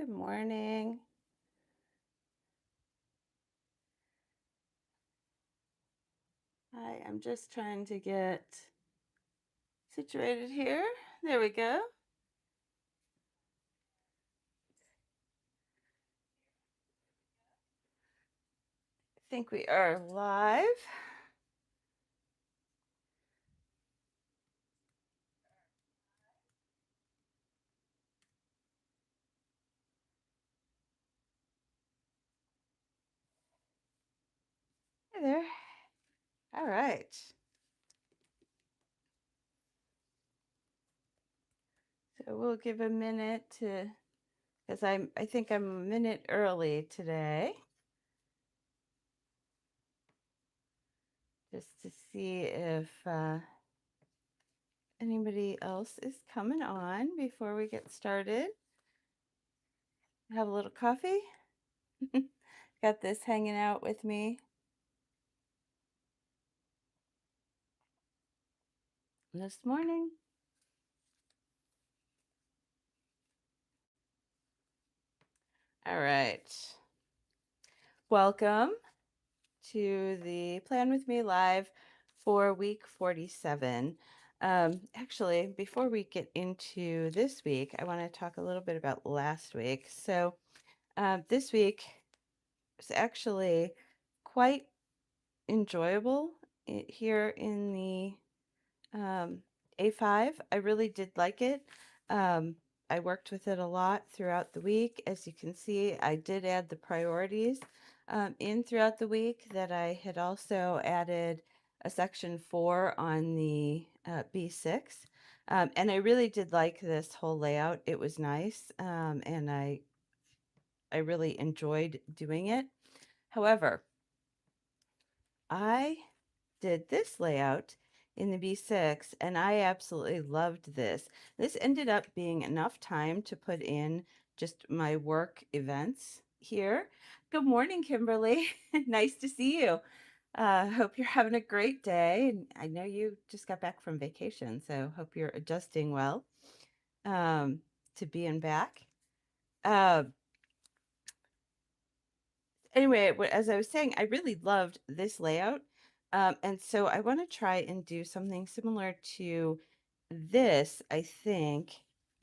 Good morning. I am just trying to get situated here. There we go. I think we are live. Hey there. All right. So we'll give a minute to, because I think I'm a minute early today, just to see if anybody else is coming on before we get started. Have a little coffee. Got this hanging out with me this morning. All right. Welcome to the Plan With Me Live for week 47. Actually, before we get into this week, I want to talk a little bit about last week. So, this week was actually quite enjoyable here in the um, A5. I really did like it. Um, I worked with it a lot throughout the week. As you can see, I did add the priorities in throughout the week that I had also added a section 4 on the B6. And I really did like this whole layout. It was nice, and I really enjoyed doing it. However, I did this layout in the B6 and I absolutely loved this. This ended up being enough time to put in just my work events here. Good morning, Kimberly. Nice to see you. Hope you're having a great day. And I know you just got back from vacation, so hope you're adjusting well um, to being back. Uh, anyway, as I was saying, I really loved this layout. And so I want to try and do something similar to this, I think,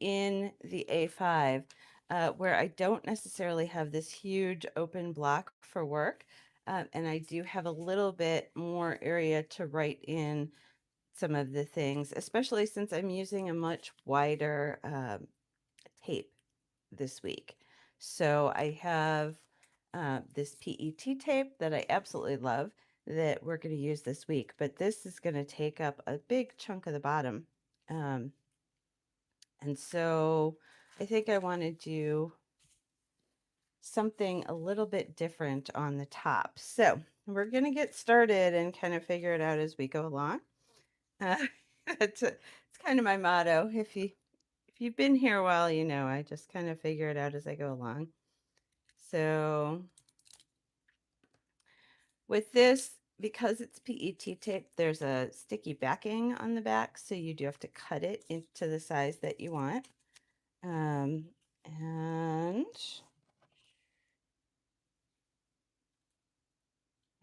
in the A5, where I don't necessarily have this huge open block for work. And I do have a little bit more area to write in some of the things, especially since I'm using a much wider tape this week. So I have this PET tape that I absolutely love that we're going to use this week, but this is going to take up a big chunk of the bottom. Um, and so I think I want to do something a little bit different on the top. So we're going to get started and kind of figure it out as we go along. Uh, it's kind of my motto. If you've been here a while, you know, I just kind of figure it out as I go along. So with this, because it's PET tape, there's a sticky backing on the back, so you do have to cut it into the size that you want. And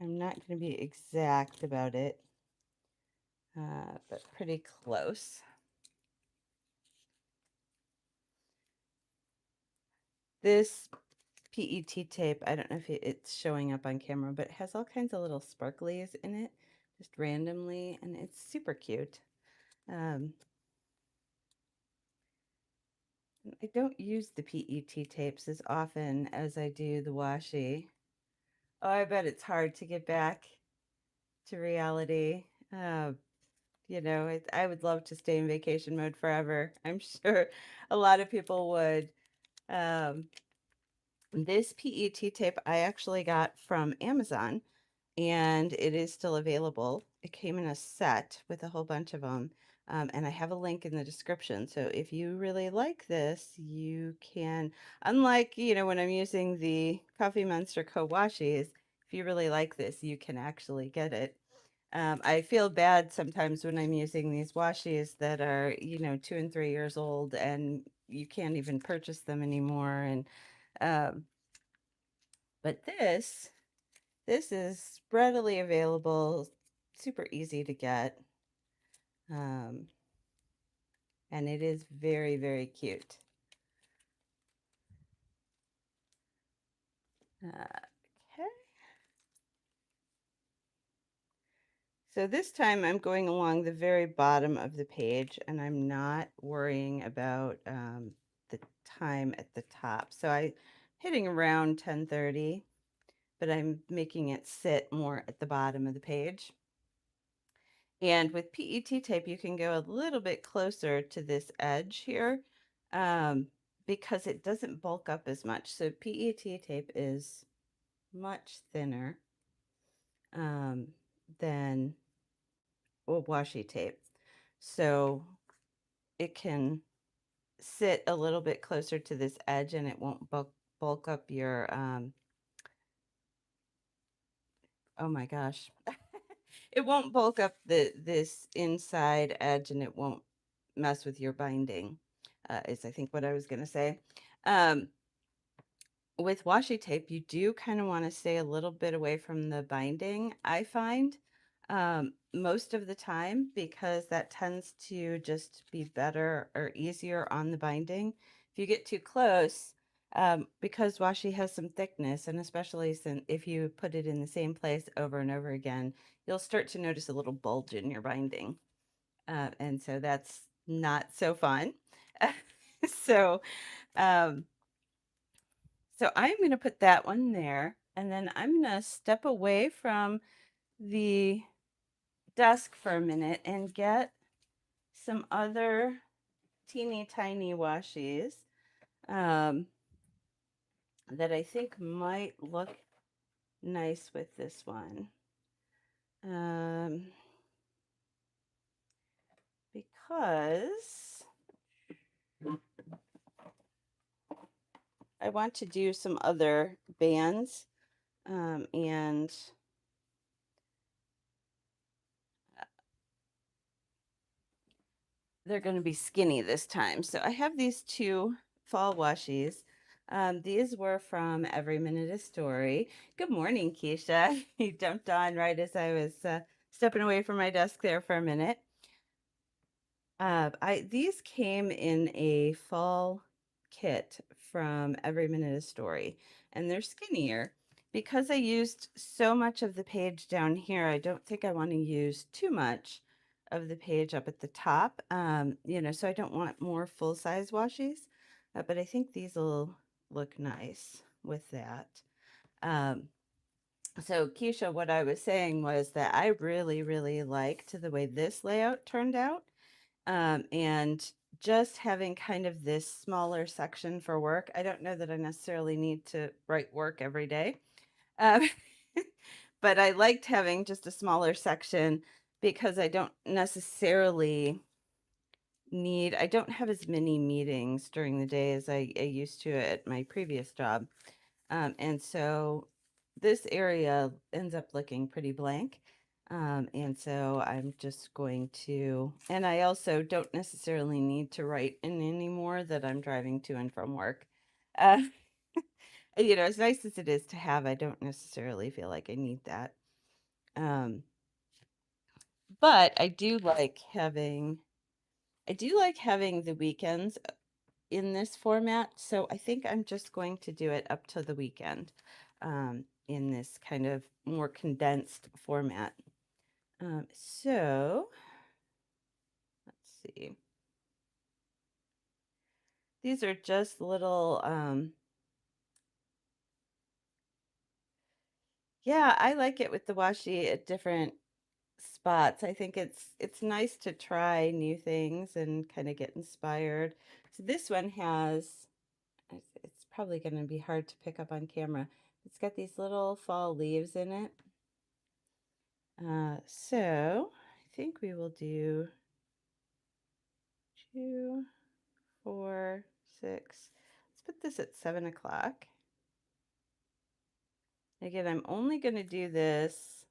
I'm not going to be exact about it, but pretty close. This PET tape, I don't know if it's showing up on camera, but it has all kinds of little sparklies in it, just randomly, and it's super cute. Um, I don't use the PET tapes as often as I do the washi. Oh, I bet it's hard to get back to reality. You know, I would love to stay in vacation mode forever. I'm sure a lot of people would. Um, this PET tape I actually got from Amazon and it is still available. It came in a set with a whole bunch of them. And I have a link in the description. So if you really like this, you can, unlike, you know, when I'm using the Coffee Monster Washis, if you really like this, you can actually get it. I feel bad sometimes when I'm using these washis that are, you know, 2 and 3 years old and you can't even purchase them anymore. And um, but this is readily available, super easy to get, um, and it is very, very cute. Okay. So this time I'm going along the very bottom of the page, and I'm not worrying about the time at the top. So I'm hitting around 10:30, but I'm making it sit more at the bottom of the page. And with PET tape, you can go a little bit closer to this edge here, um, because it doesn't bulk up as much. So PET tape is much thinner than washi tape. So it can sit a little bit closer to this edge and it won't bulk up your, oh my gosh. It won't bulk up this inside edge, and it won't mess with your binding, is I think what I was going to say. Um, with washi tape, you do kind of want to stay a little bit away from the binding, I find, most of the time, because that tends to just be better or easier on the binding. If you get too close, because washi has some thickness, and especially since if you put it in the same place over and over again, you'll start to notice a little bulge in your binding. And so that's not so fun. so, um, so I'm going to put that one there, and then I'm going to step away from the desk for a minute and get some other teeny tiny washies um, that I think might look nice with this one. Because I want to do some other bands, and they're going to be skinny this time. So I have these two fall washies. These were from Every Minute a Story. Good morning, Keisha. You jumped on right as I was stepping away from my desk there for a minute. These came in a fall kit from Every Minute a Story, and they're skinnier. Because I used so much of the page down here, I don't think I want to use too much of the page up at the top, so I don't want more full-size washies, but I think these will look nice with that. So Keisha, what I was saying was that I really, really liked the way this layout turned out. And just having kind of this smaller section for work. I don't know that I necessarily need to write work every day. Um, but I liked having just a smaller section because I don't necessarily I don't have as many meetings during the day as I used to at my previous job. And so this area ends up looking pretty blank. And so I'm just going to, and I also don't necessarily need to write in anymore that I'm driving to and from work. Uh, as nice as it is to have, I don't necessarily feel like I need that. Um, but I do like having the weekends in this format. So I think I'm just going to do it up to the weekend, in this kind of more condensed format. So let's see. These are just little, yeah, I like it with the washi at different spots. I think it's nice to try new things and kind of get inspired. So this one has, it's probably going to be hard to pick up on camera. It's got these little fall leaves in it. So I think we will do 2, 4, 6. Let's put this at 7 o'clock. Again, I'm only going to do this,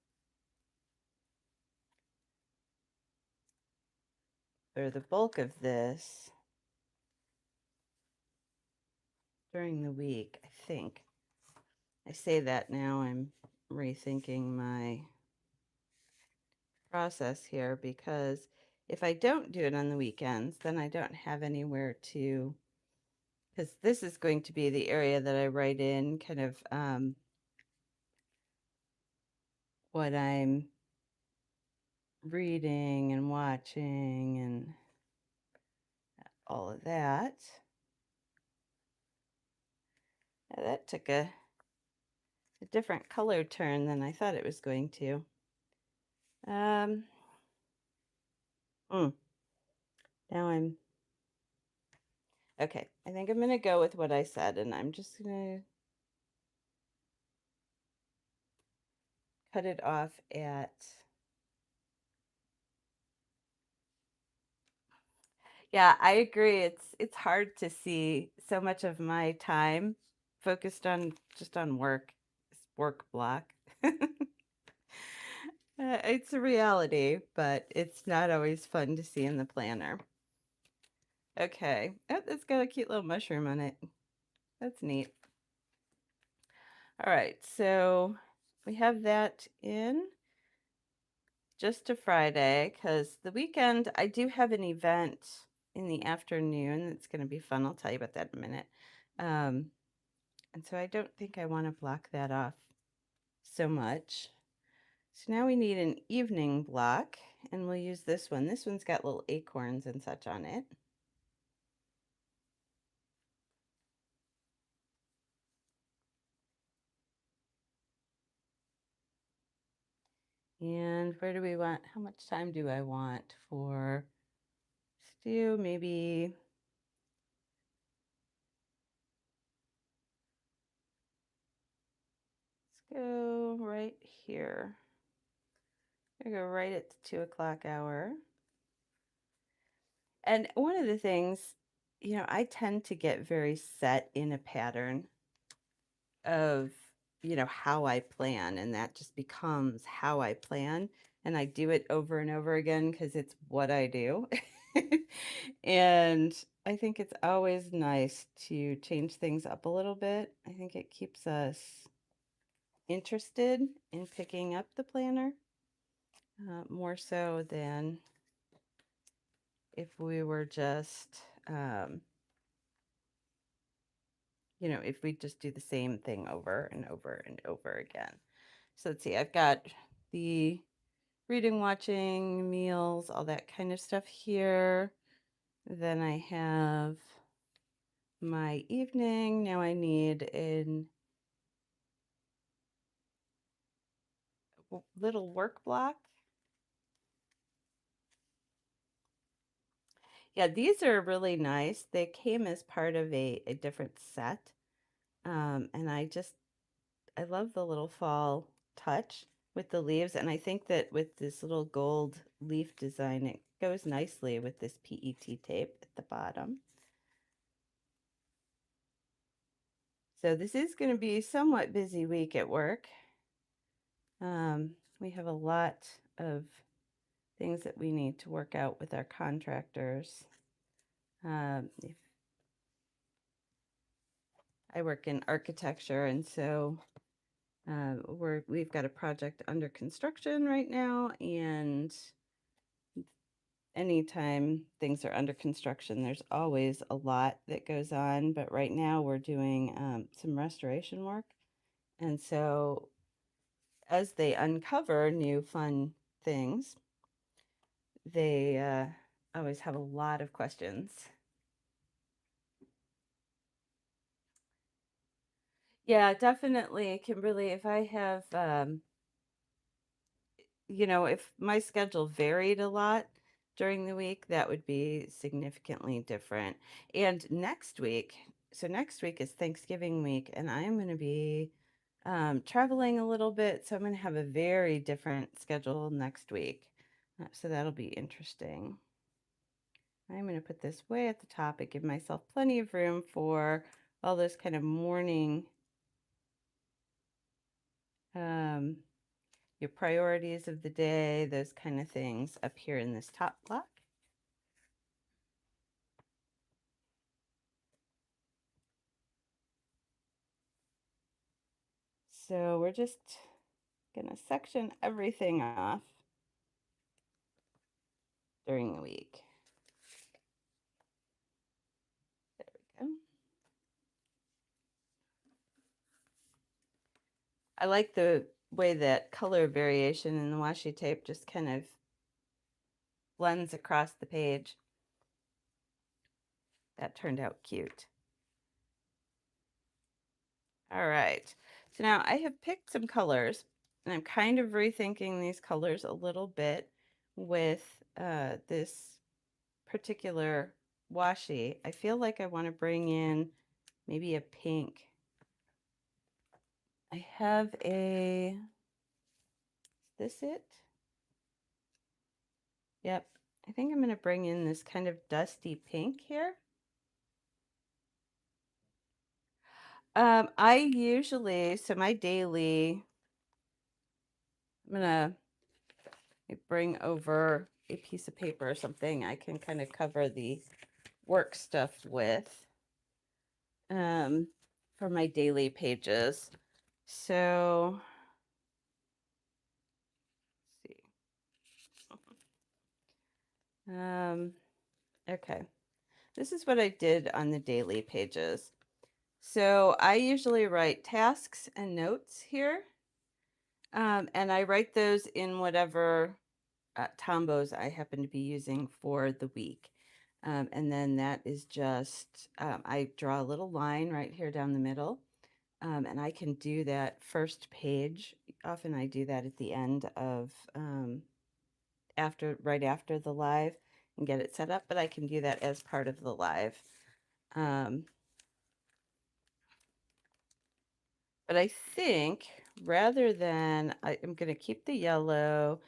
or the bulk of this, during the week, I think. I say that now, I'm rethinking my process here because if I don't do it on the weekends, then I don't have anywhere to, because this is going to be the area that I write in kind of what I'm reading and watching and all of that. Now that took a different color turn than I thought it was going to. Um, Now I'm, okay, I think I'm going to go with what I said, and I'm just going to cut it off at, yeah, I agree. It's hard to see so much of my time focused on just on work, work block. It's a reality, but it's not always fun to see in the planner. Okay. Oh, it's got a cute little mushroom on it. That's neat. All right, so we have that in just a Friday because the weekend I do have an event in the afternoon that's going to be fun. I'll tell you about that in a minute. And so I don't think I want to block that off so much. So now we need an evening block, and we'll use this one. This one's got little acorns and such on it. And where do we want, how much time do I want for stew? Maybe, let's go right here. I go right at the 2 o'clock hour. And one of the things, I tend to get very set in a pattern of, how I plan, and that just becomes how I plan. And I do it over and over again because it's what I do. And I think it's always nice to change things up a little bit. I think it keeps us interested in picking up the planner more so than if we were just, if we just do the same thing over and over and over again. So let's see, I've got the reading, watching, meals, all that kind of stuff here. Then I have my evening. Now I need a little work block. Yeah, these are really nice. They came as part of a different set. And I love the little fall touch with the leaves. And I think that with this little gold leaf design, it goes nicely with this PET tape at the bottom. So this is going to be a somewhat busy week at work. We have a lot of things that we need to work out with our contractors. If I work in architecture, and so we've got a project under construction right now, and anytime things are under construction, there's always a lot that goes on. But right now we're doing some restoration work, and so as they uncover new fun things, they always have a lot of questions. Yeah, definitely, Kimberly. If I have, if my schedule varied a lot during the week, that would be significantly different. And next week is Thanksgiving week, and I'm going to be traveling a little bit. So I'm going to have a very different schedule next week. So that'll be interesting. I'm going to put this way at the top and give myself plenty of room for all those kind of morning, your priorities of the day, those kind of things up here in this top block. we're just gonna section everything off during the week. There we go. I like the way that color variation in the washi tape just kind of blends across the page. That turned out cute. All right, so now I have picked some colors, and I'm kind of rethinking these colors a little bit with this particular washi. I feel like I want to bring in maybe a pink. I have is this it? Yep, I think I'm going to bring in this kind of dusty pink here. I usually, so my daily, I'm gonna bring over a piece of paper or something I can kind of cover the work stuff with for my daily pages. So, let's see. Okay, this is what I did on the daily pages. So I usually write tasks and notes here. And I write those in whatever Tombows I happen to be using for the week. And then that is just, I draw a little line right here down the middle. And I can do that first page. Often I do that at the end of, right after the live and get it set up, but I can do that as part of the live. But I think rather than, I'm going to keep the yellow.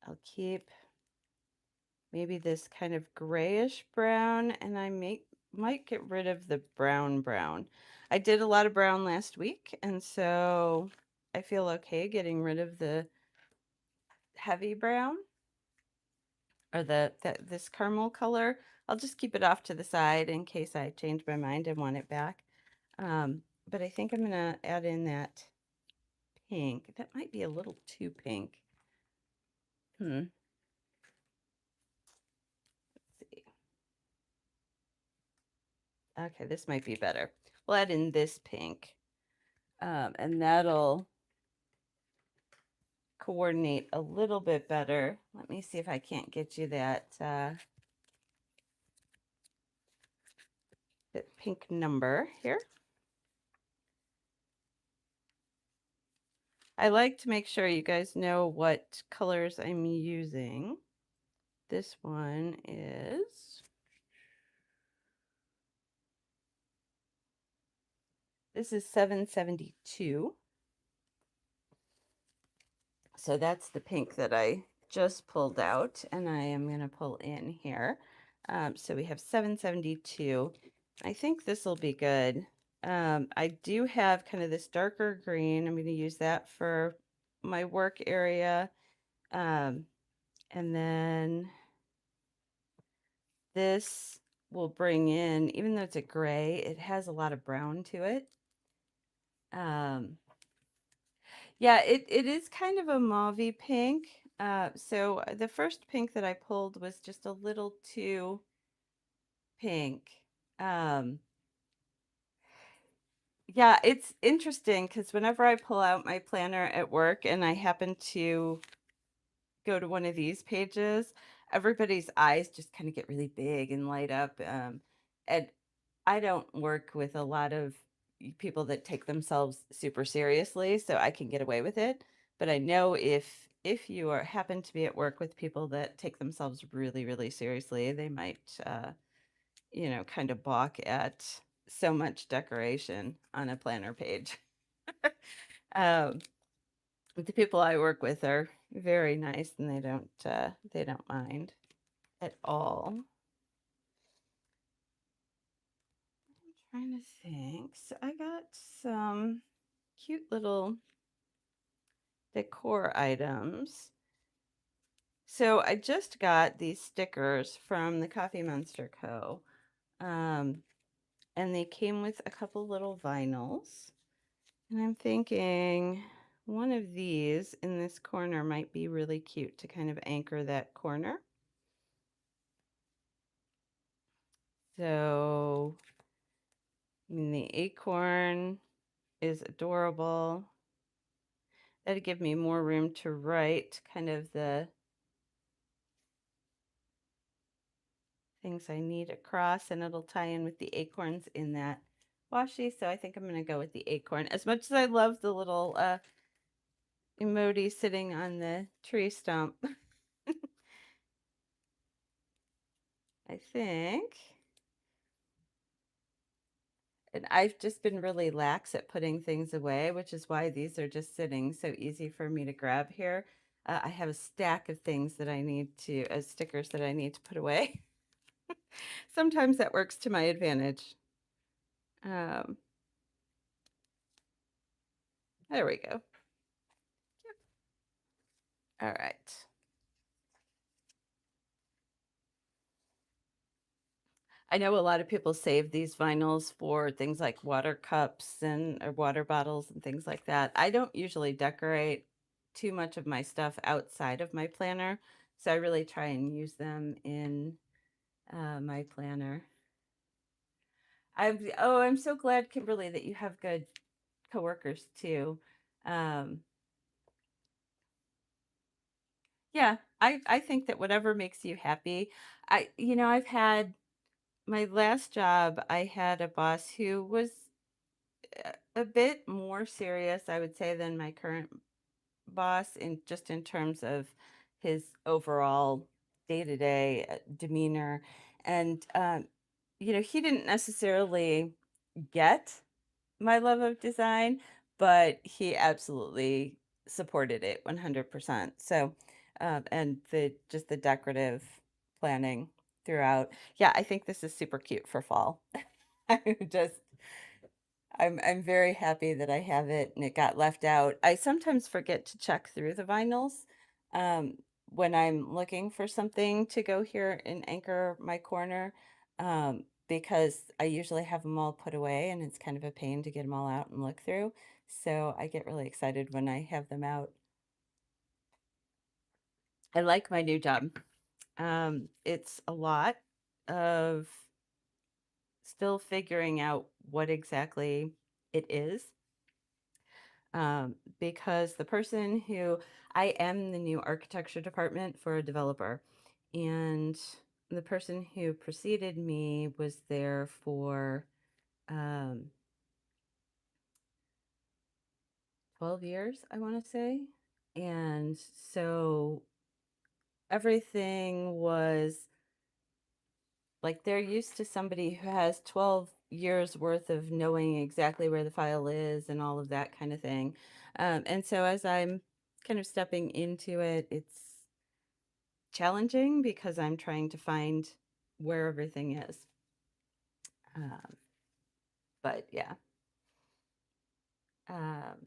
I'll keep maybe this kind of grayish brown, and I might get rid of the brown. I did a lot of brown last week, and so I feel okay getting rid of the heavy brown or this caramel color. I'll just keep it off to the side in case I change my mind and want it back. But I think I'm gonna add in that pink. That might be a little too pink. Let's see. Okay, this might be better. We'll add in this pink. And that'll coordinate a little bit better. Let me see if I can't get you that pink number here. I like to make sure you guys know what colors I'm using. This one is, this is 772. So that's the pink that I just pulled out, and I am going to pull in here. So we have 772. I think this will be good. I do have kind of this darker green. I'm going to use that for my work area. And then this will bring in, even though it's a gray, it has a lot of brown to it. Yeah, it is kind of a mauvey pink. So the first pink that I pulled was just a little too pink. Yeah, it's interesting because whenever I pull out my planner at work and I happen to go to one of these pages, everybody's eyes just kind of get really big and light up. And I don't work with a lot of people that take themselves super seriously, so I can get away with it. But I know if you are happen to be at work with people that take themselves really, really seriously, they might, kind of balk at so much decoration on a planner page. um, the people I work with are very nice, and they don't mind at all. I'm trying to think. So I got some cute little decor items. So I just got these stickers from the Coffee Monster Co. And they came with a couple little vinyls. And I'm thinking one of these in this corner might be really cute to kind of anchor that corner. So, I mean, the acorn is adorable. That'd give me more room to write kind of the things I need across, and it'll tie in with the acorns in that washi. So I think I'm going to go with the acorn. As much as I love the little emoji sitting on the tree stump, I think. And I've just been really lax at putting things away, which is why these are just sitting so easy for me to grab here. I have a stack of things that I need to, as stickers that I need to put away. Sometimes that works to my advantage. Um, there we go. All right. I know a lot of people save these vinyls for things like water cups and or water bottles and things like that. I don't usually decorate too much of my stuff outside of my planner, so I really try and use them in my planner. I'm so glad, Kimberly, that you have good coworkers too. Um, yeah, I think that whatever makes you happy. I've had my last job, I had a boss who was a bit more serious, I would say, than my current boss in terms of his overall day-to-day demeanor. And he didn't necessarily get my love of design, but he absolutely supported it 100%. So, and the decorative planning throughout. Yeah, I think this is super cute for fall. I just I'm very happy that I have it and it got left out. I sometimes forget to check through the vinyls um, when I'm looking for something to go here and anchor my corner because I usually have them all put away and it's kind of a pain to get them all out and look through. So I get really excited when I have them out. I like my new job. It's a lot of still figuring out what exactly it is because the person who I am the new architecture department for a developer, and the person who preceded me was there for um, 12 years, I want to say. And so everything was like they're used to somebody who has 12 years worth of knowing exactly where the file is and all of that kind of thing. And so as I'm kind of stepping into it, it's challenging because I'm trying to find where everything is. Um, but yeah. Um,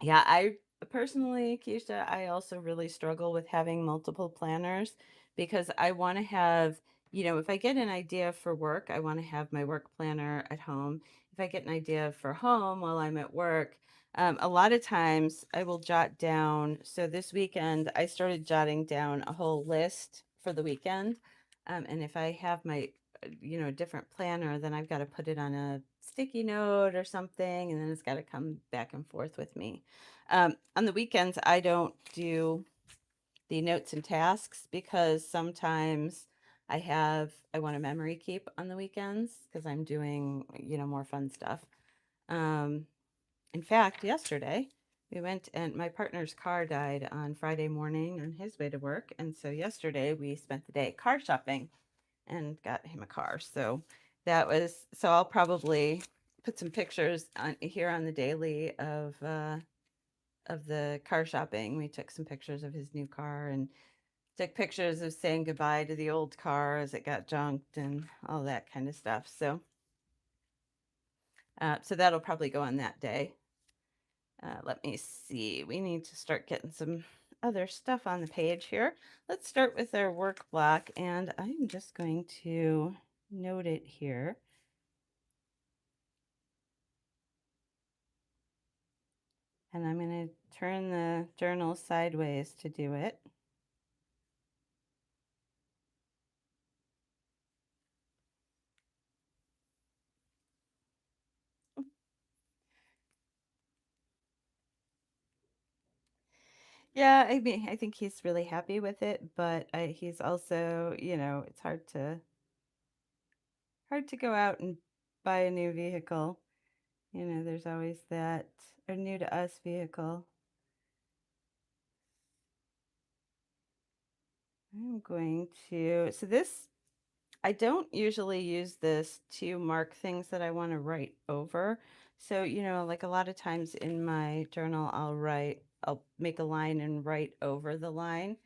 Yeah, I personally, Keisha, I also really struggle with having multiple planners because I want to have, if I get an idea for work, I want to have my work planner at home. If I get an idea for home while I'm at work, a lot of times I will jot down. So this weekend, I started jotting down a whole list for the weekend. And if I have my, a different planner, then I've got to put it on a sticky note or something, and then it's got to come back and forth with me. On the weekends, I don't do the notes and tasks because sometimes I want to memory keep on the weekends because I'm doing, more fun stuff. Um, in fact, yesterday we went and my partner's car died on Friday morning on his way to work. And so yesterday we spent the day car shopping and got him a car. So I'll probably put some pictures on here on the daily of the car shopping. We took some pictures of his new car and took pictures of saying goodbye to the old car as it got junked and all that kind of stuff. So that'll probably go on that day. Let me see. We need to start getting some other stuff on the page here. Let's start with our work block, and I'm just going to note it here. And I'm going to turn the journal sideways to do it. Yeah, I mean, I think he's really happy with it, but he's also, it's hard to go out and buy a new vehicle. There's always that, a new to us vehicle. I'm going to, so this, I don't usually use this to mark things that I want to write over. So, like a lot of times in my journal, I'll make a line and write over the line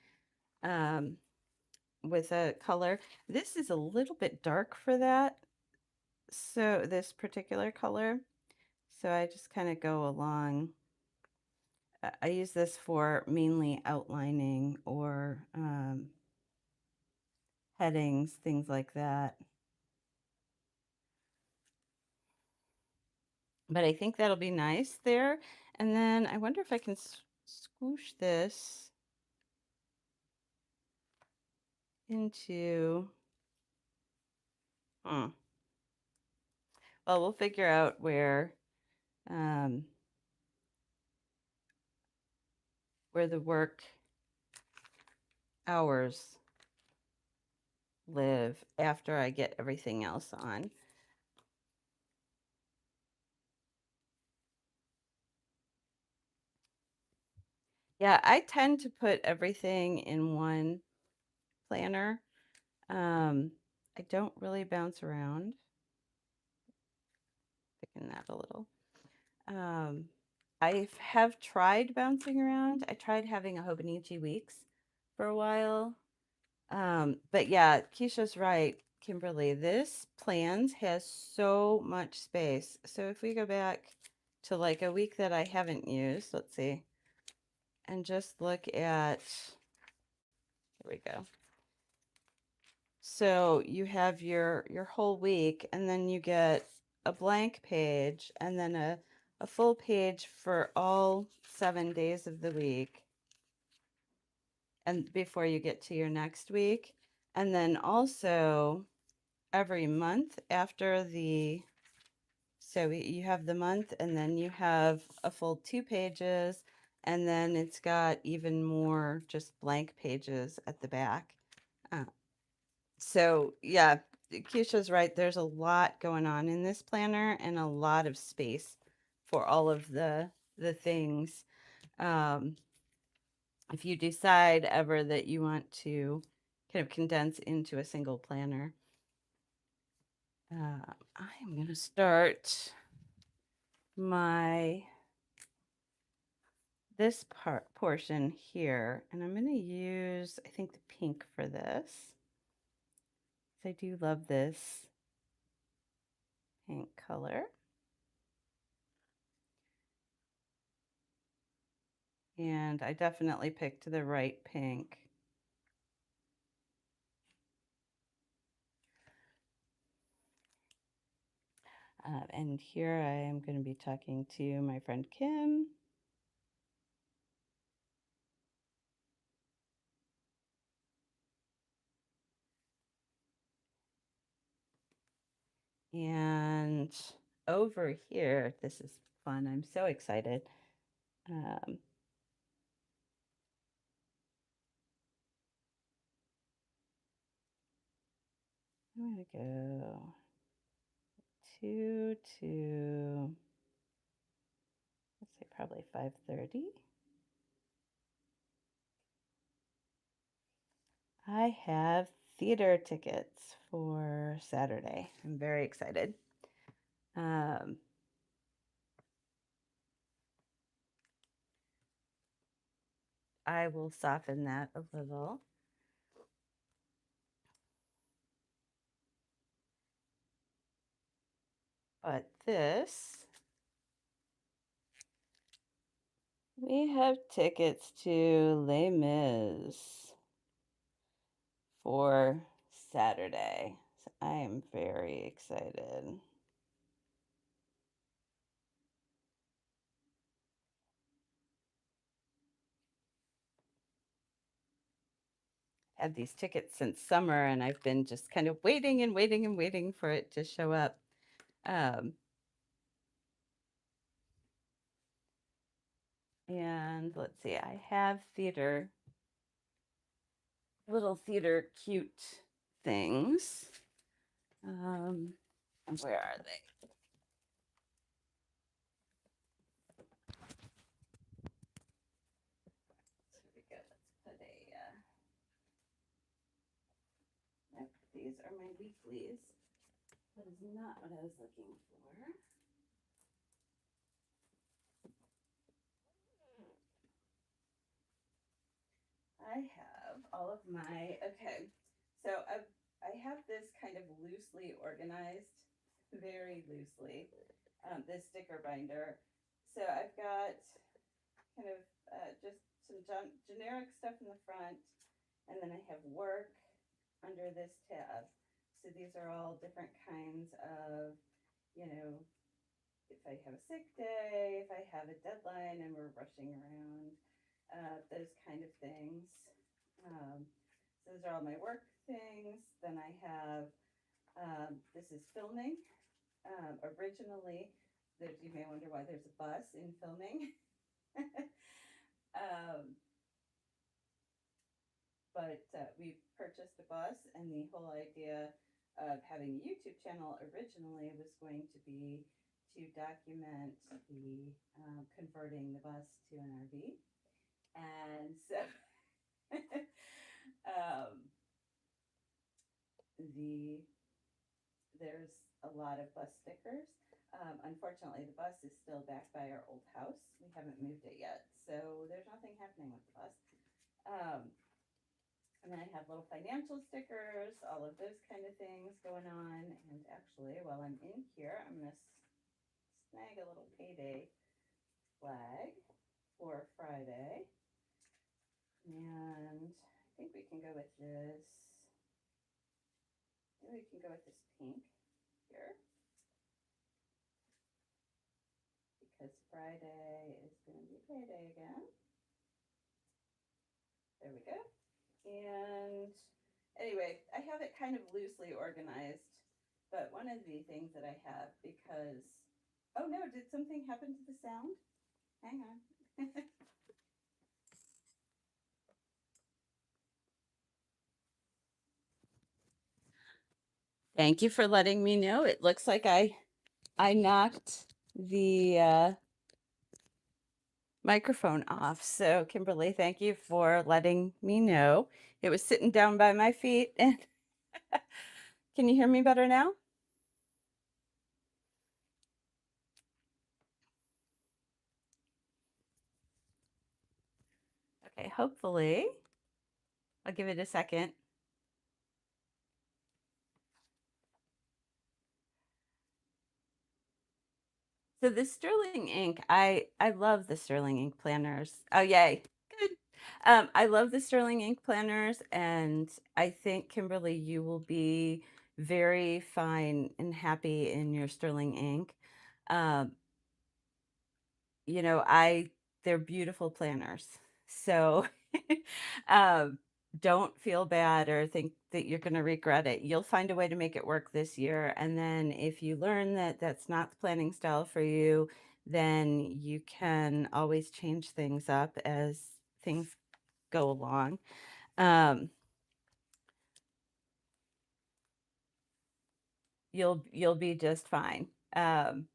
um, with a color. This is a little bit dark for that. So this particular color. So I just kind of go along. I use this for mainly outlining or headings, things like that. But I think that'll be nice there. And then I wonder if I can squoosh this into, well, we'll figure out um, where the work hours live after I get everything else on. Yeah, I tend to put everything in one planner. I don't really bounce around. Thicken that a little. I have tried bouncing around. I tried having a Hobonichi weeks for a while. But yeah, Keisha's right, Kimberly. This plans has so much space. So if we go back to like a week that I haven't used, let's see, and just look at, here we go. So you have your whole week, and then you get a blank page, and then a full page for all 7 days of the week, and before you get to your next week, and then also every month after so you have the month, and then you have a full 2 pages, and then it's got even more just blank pages at the back. Uh, So yeah, Keisha's right. There's a lot going on in this planner and a lot of space for all of the things. Um, if you decide ever that you want to kind of condense into a single planner, I'm going to start my this portion here, and I'm going to use, I think, the pink for this. I do love this pink color. And I definitely picked the right pink. And here I am going to be talking to my friend Kim. And over here, this is fun. I'm so excited. I'm going to go 2 to, let's say probably 5:30. I have theater tickets for Saturday. I'm very excited. Um, I will soften that a little. But this, we have tickets to Les Mis for Saturday. So I am very excited. had these tickets since summer, and I've been just kind of waiting and waiting and waiting for it to show up. And let's see, I have little theater cute things. Where are they? Here we go. Let's put nope, these are my weeklies. That is not what I was looking for. I have all of my, okay, so I have this kind of loosely organized, very loosely, this sticker binder. So I've got kind of just some generic stuff in the front, and then I have work under this tab. So these are all different kinds of, you know, if I have a sick day, if I have a deadline and we're rushing around, those kind of things. So those are all my work things. Then I have, this is filming. Originally, you may wonder why there's a bus in filming. um, but we purchased a bus, and the whole idea of having a YouTube channel originally was going to be to document the converting the bus to an RV. And so um, there's a lot of bus stickers. Unfortunately, the bus is still back by our old house. We haven't moved it yet, so there's nothing happening with the bus. And then I have little financial stickers, all of those kind of things going on. And actually, while I'm in here, I'm going to snag a little payday flag for Friday. And I think we can go with this. Maybe we can go with this pink here, because Friday is going to be payday again. There we go. And anyway, I have it kind of loosely organized, but one of the things that I have, because, oh no, did something happen to the sound? Hang on. Thank you for letting me know. It looks like I knocked the microphone off. So Kimberly, thank you for letting me know. It was sitting down by my feet. And can you hear me better now? Okay, hopefully. I'll give it a second. So the Sterling ink, I love the Sterling ink planners. Oh, yay. Good. I love the Sterling ink planners, and I think, Kimberly, you will be very fine and happy in your Sterling ink. Um, you know, they're beautiful planners. So um, don't feel bad or think that you're going to regret it. You'll find a way to make it work this year. And then if you learn that that's not the planning style for you, then you can always change things up as things go along. You'll be just fine. And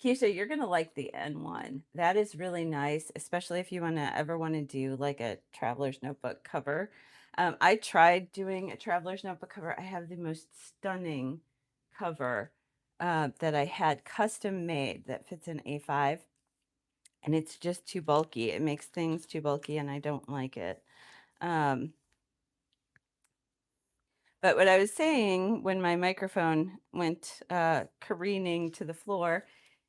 Keisha, you're gonna like the N1. That is really nice, especially if you ever want to do like a traveler's notebook cover. I tried doing a traveler's notebook cover. I have the most stunning cover that I had custom made that fits in A5, and it's just too bulky. It makes things too bulky, and I don't like it. Um, But what I was saying when my microphone went careening to the floor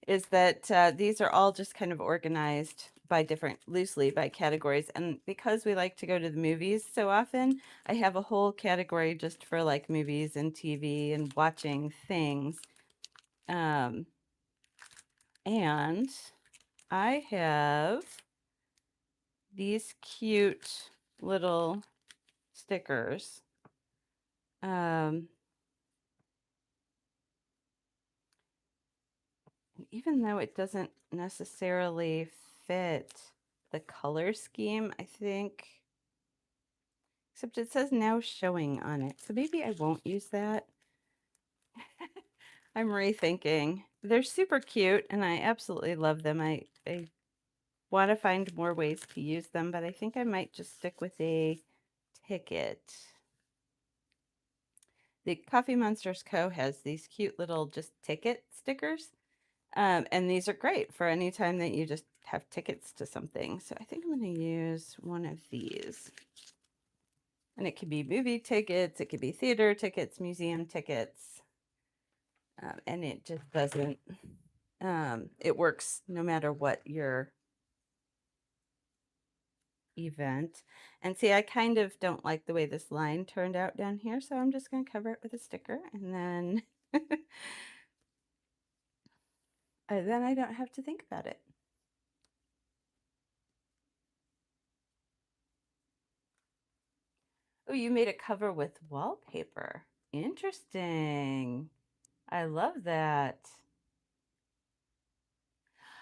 is that these are all just kind of organized by loosely by categories. And because we like to go to the movies so often, I have a whole category just for like movies and TV and watching things. And I have these cute little stickers. Um, Even though it doesn't necessarily fit the color scheme, I think, except it says now showing on it. So maybe I won't use that. I'm rethinking. They're super cute and I absolutely love them. I want to find more ways to use them, but I think I might just stick with a ticket. The Coffee Monsters Co. has these cute little just ticket stickers. And these are great for any time that you just have tickets to something. So I think I'm going to use one of these. And it could be movie tickets, it could be theater tickets, museum tickets. And it just doesn't, it works no matter what your event. And see, I kind of don't like the way this line turned out down here, so I'm just going to cover it with a sticker, and then then I don't have to think about it. Oh, you made a cover with wallpaper. Interesting. I love that.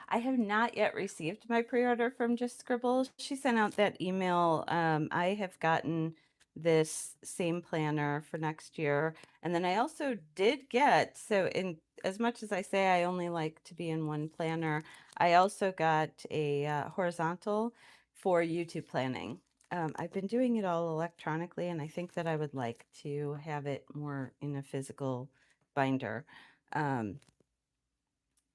I have not yet received my pre-order from Just Scribble. She sent out that email. I have gotten this same planner for next year. And then I also did get, so in as much as I say I only like to be in one planner, I also got a horizontal for YouTube planning. I've been doing it all electronically, and I think that I would like to have it more in a physical binder. Um,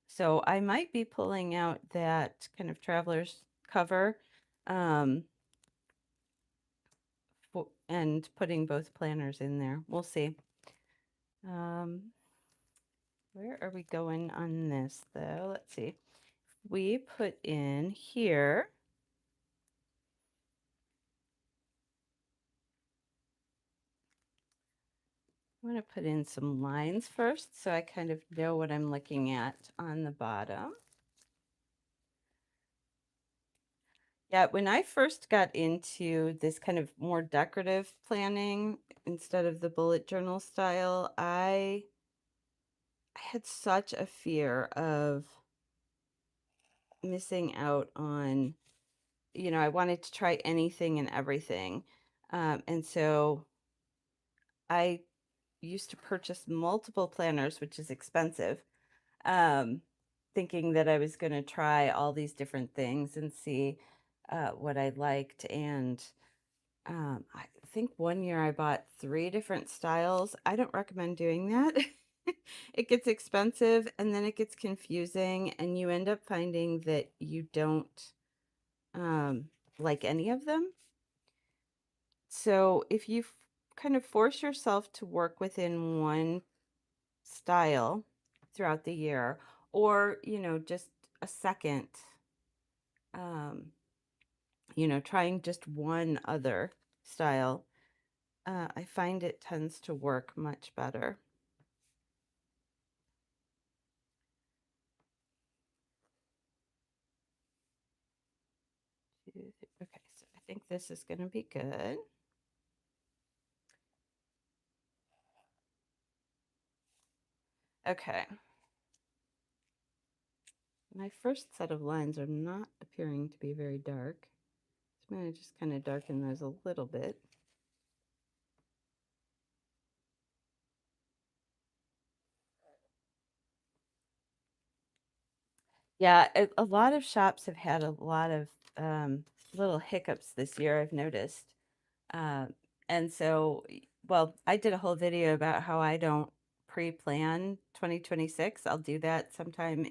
so I might be pulling out that kind of traveler's cover um, and putting both planners in there. We'll see. Um, where are we going on this, though? Let's see. We put in here. I'm going to put in some lines first so I kind of know what I'm looking at on the bottom. Yeah, when I first got into this kind of more decorative planning instead of the bullet journal style, I had such a fear of missing out on, I wanted to try anything and everything. And so I used to purchase multiple planners, which is expensive, um, thinking that I was going to try all these different things and see what I liked. And I think one year I bought 3 different styles. I don't recommend doing that. It gets expensive and then it gets confusing, and you end up finding that you don't um, like any of them. So if you kind of force yourself to work within one style throughout the year, or, just a second, um, trying just one other style, I find it tends to work much better. Okay, so I think this is going to be good. Okay. My first set of lines are not appearing to be very dark. So I'm going to just kind of darken those a little bit. Yeah, a lot of shops have had a lot of little hiccups this year, I've noticed. Um, and so, well, I did a whole video about how I don't pre-plan 2026. I'll do that sometime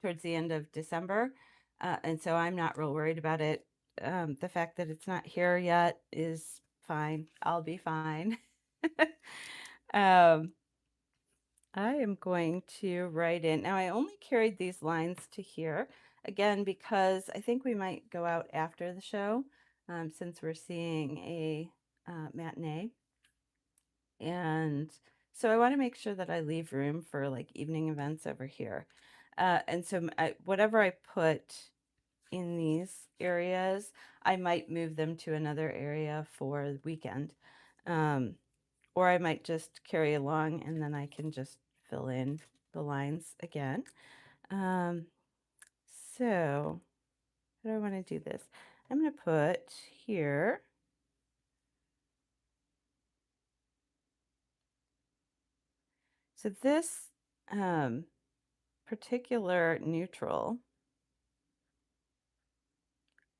towards the end of December. And so I'm not real worried about it. The fact that it's not here yet is fine. I'll be fine. Um, I am going to write in. Now, I only carried these lines to here, again, because I think we might go out after the show, since we're seeing a matinee. And so I want to make sure that I leave room for like evening events over here. And so whatever I put in these areas, I might move them to another area for the weekend. Um, or I might just carry along and then I can just fill in the lines again. Um, so how do I want to do this? I'm going to put here. So this particular neutral,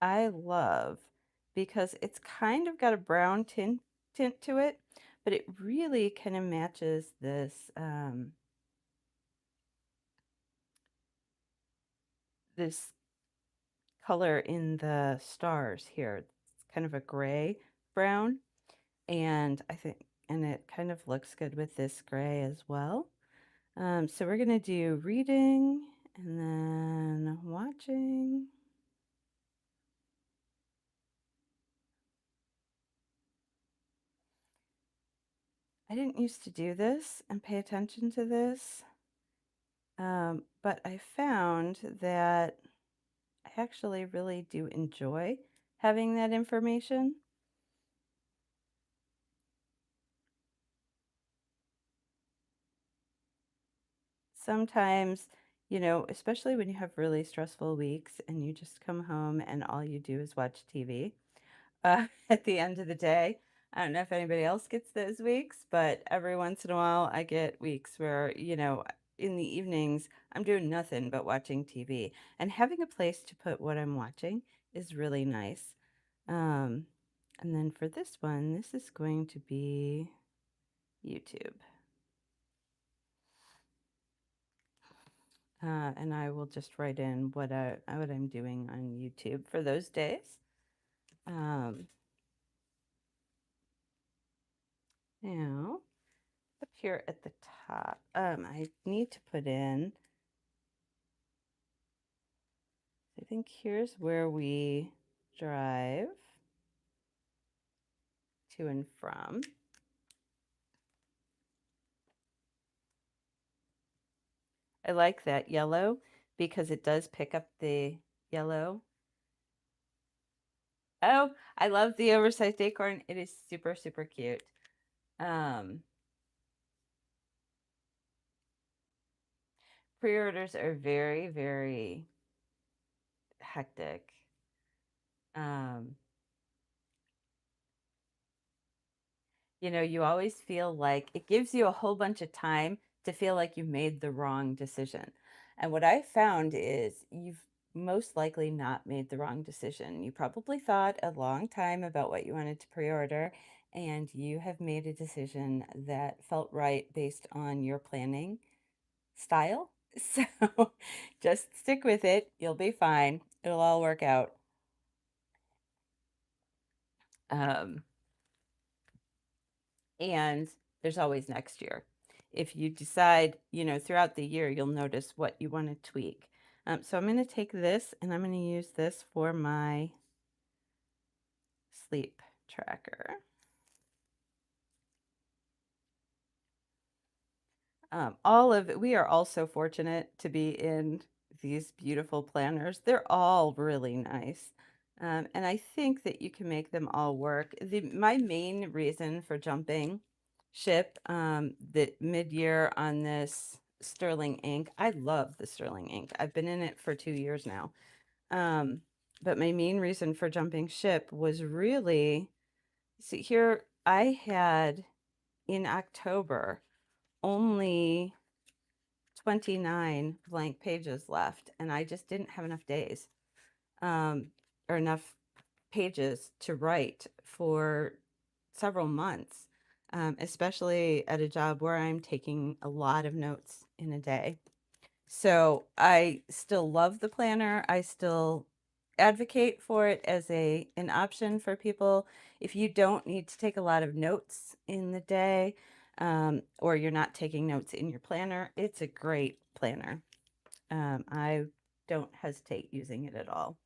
I love because it's kind of got a brown tint to it, but it really kind of matches this color in the stars here. It's kind of a gray brown, and and it kind of looks good with this gray as well. So we're gonna do reading and then watching. I didn't used to do this and pay attention to this, but I found that I actually really do enjoy having that information. Sometimes, especially when you have really stressful weeks and you just come home and all you do is watch TV at the end of the day. I don't know if anybody else gets those weeks, but every once in a while I get weeks where, in the evenings, I'm doing nothing but watching TV. And having a place to put what I'm watching is really nice. Um, and then for this one, this is going to be YouTube. And I will just write in what I'm doing on YouTube for those days. Um, Now, up here at the top, I need to put in, I think here's where we drive to and from. I like that yellow because it does pick up the yellow. Oh, I love the oversized acorn. It is super, super cute. Um, Pre-orders are very, very hectic. Um, you always feel like it gives you a whole bunch of time to feel like you made the wrong decision. And what I found is you've most likely not made the wrong decision. You probably thought a long time about what you wanted to pre-order, and you have made a decision that felt right based on your planning style. So just stick with it. You'll be fine. It'll all work out. Um, And there's always next year. If you decide, throughout the year, you'll notice what you want to tweak. So I'm going to take this and I'm going to use this for my sleep tracker. We are all so fortunate to be in these beautiful planners. They're all really nice. And I think that you can make them all work. My main reason for jumping ship the mid-year on this sterling ink, I love the sterling ink. I've been in it for 2 years now. Um, but my main reason for jumping ship was really, see here, I had in October only 29 blank pages left, and I just didn't have enough days or enough pages to write for several months, especially at a job where I'm taking a lot of notes in a day. So I still love the planner. I still advocate for it as an option for people if you don't need to take a lot of notes in the day, or you're not taking notes in your planner. It's a great planner. I don't hesitate using it at all.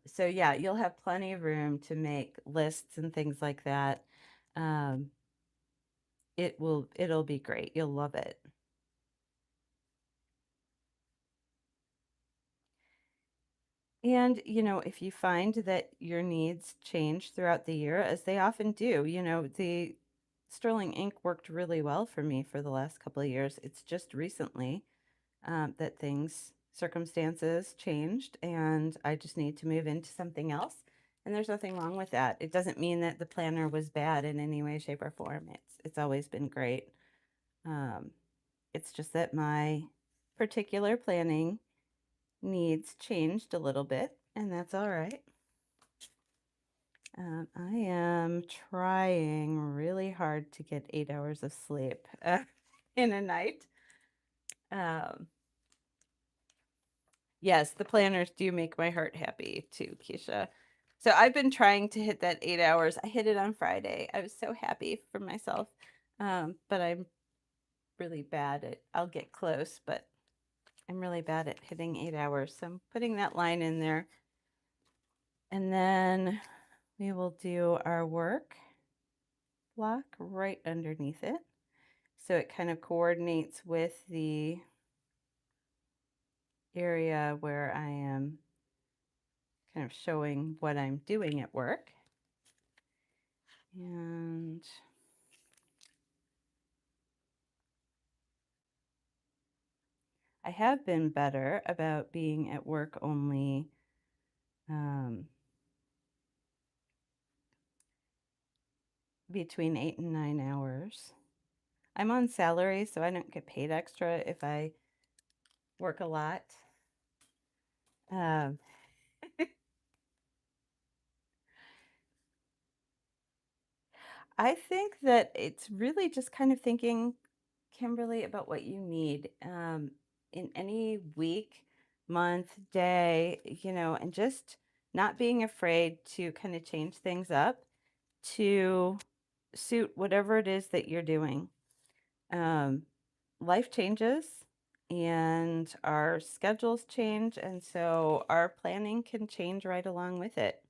So yeah, you'll have plenty of room to make lists and things like that. Um, it'll be great. You'll love it. And, if you find that your needs change throughout the year, as they often do, the Sterling ink worked really well for me for the last couple of years. It's just recently that circumstances changed, and I just need to move into something else. And there's nothing wrong with that. It doesn't mean that the planner was bad in any way, shape, or form. It's always been great. Um, it's just that my particular planning needs changed a little bit, and that's all right. I am trying really hard to get 8 hours of sleep in a night. Um, yes, the planners do make my heart happy too, Keisha. So I've been trying to hit that 8 hours. I hit it on Friday. I was so happy for myself. But I'm really bad at, I'll get close, but I'm really bad at hitting 8 hours. So I'm putting that line in there. And then we will do our work block right underneath it. So it kind of coordinates with the area where I am kind of showing what I'm doing at work. And I have been better about being at work only between 8 and 9 hours. I'm on salary, so I don't get paid extra if I work a lot. Um, I think that it's really just kind of thinking, Kimberly, about what you need in any week, month, day, and just not being afraid to kind of change things up to suit whatever it is that you're doing. Um, Life changes and our schedules change, and so our planning can change right along with it.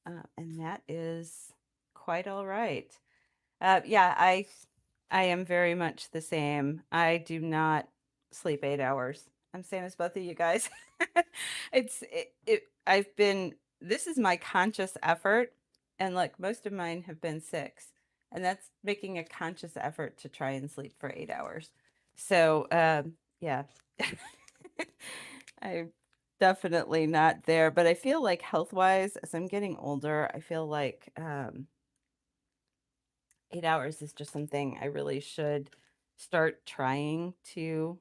And that is quite all right. Yeah, I am very much the same. I do not sleep 8 hours. I'm same as both of you guys. I've been, this is my conscious effort, and like most of mine have been 6, and that's making a conscious effort to try and sleep for 8 hours. So, yeah, I'm definitely not there, but I feel like health-wise, as I'm getting older, I feel like 8 hours is just something I really should start trying to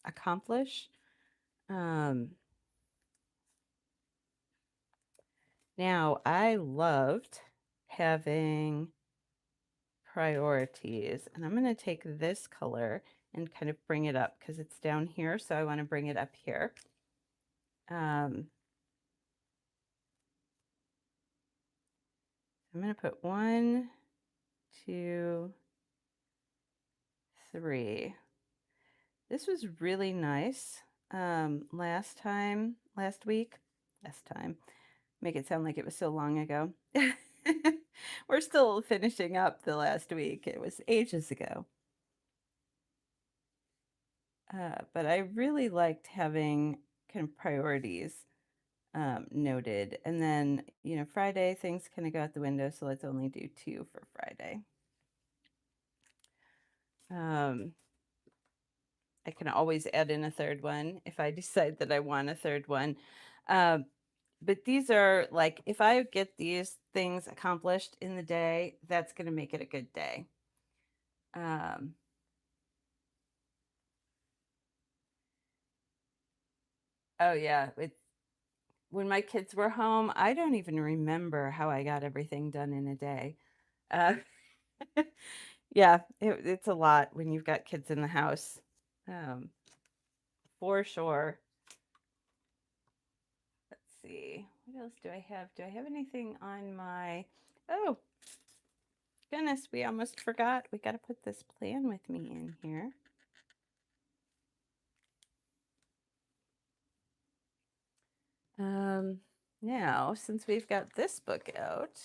accomplish. Um, Now, I loved having priorities, and I'm going to take this color and kind of bring it up because it's down here, so I want to bring it up here. I'm going to put 1, 2, 3. This was really nice last week, make it sound like it was so long ago. We're still finishing up the last week. It was ages ago. But I really liked having kind of priorities noted. And then, Friday, things kind of go out the window, so let's only do 2 for Friday. I can always add in a third one if I decide that I want a third one. But these are like, if I get these things accomplished in the day, that's going to make it a good day. Oh yeah, when my kids were home, I don't even remember how I got everything done in a day. Uh, yeah, it's a lot when you've got kids in the house, um, for sure. Let's see, what else do I have? Do I have anything on my? Oh goodness, we almost forgot. We got to put this plan with me in here. Now, since we've got this book out,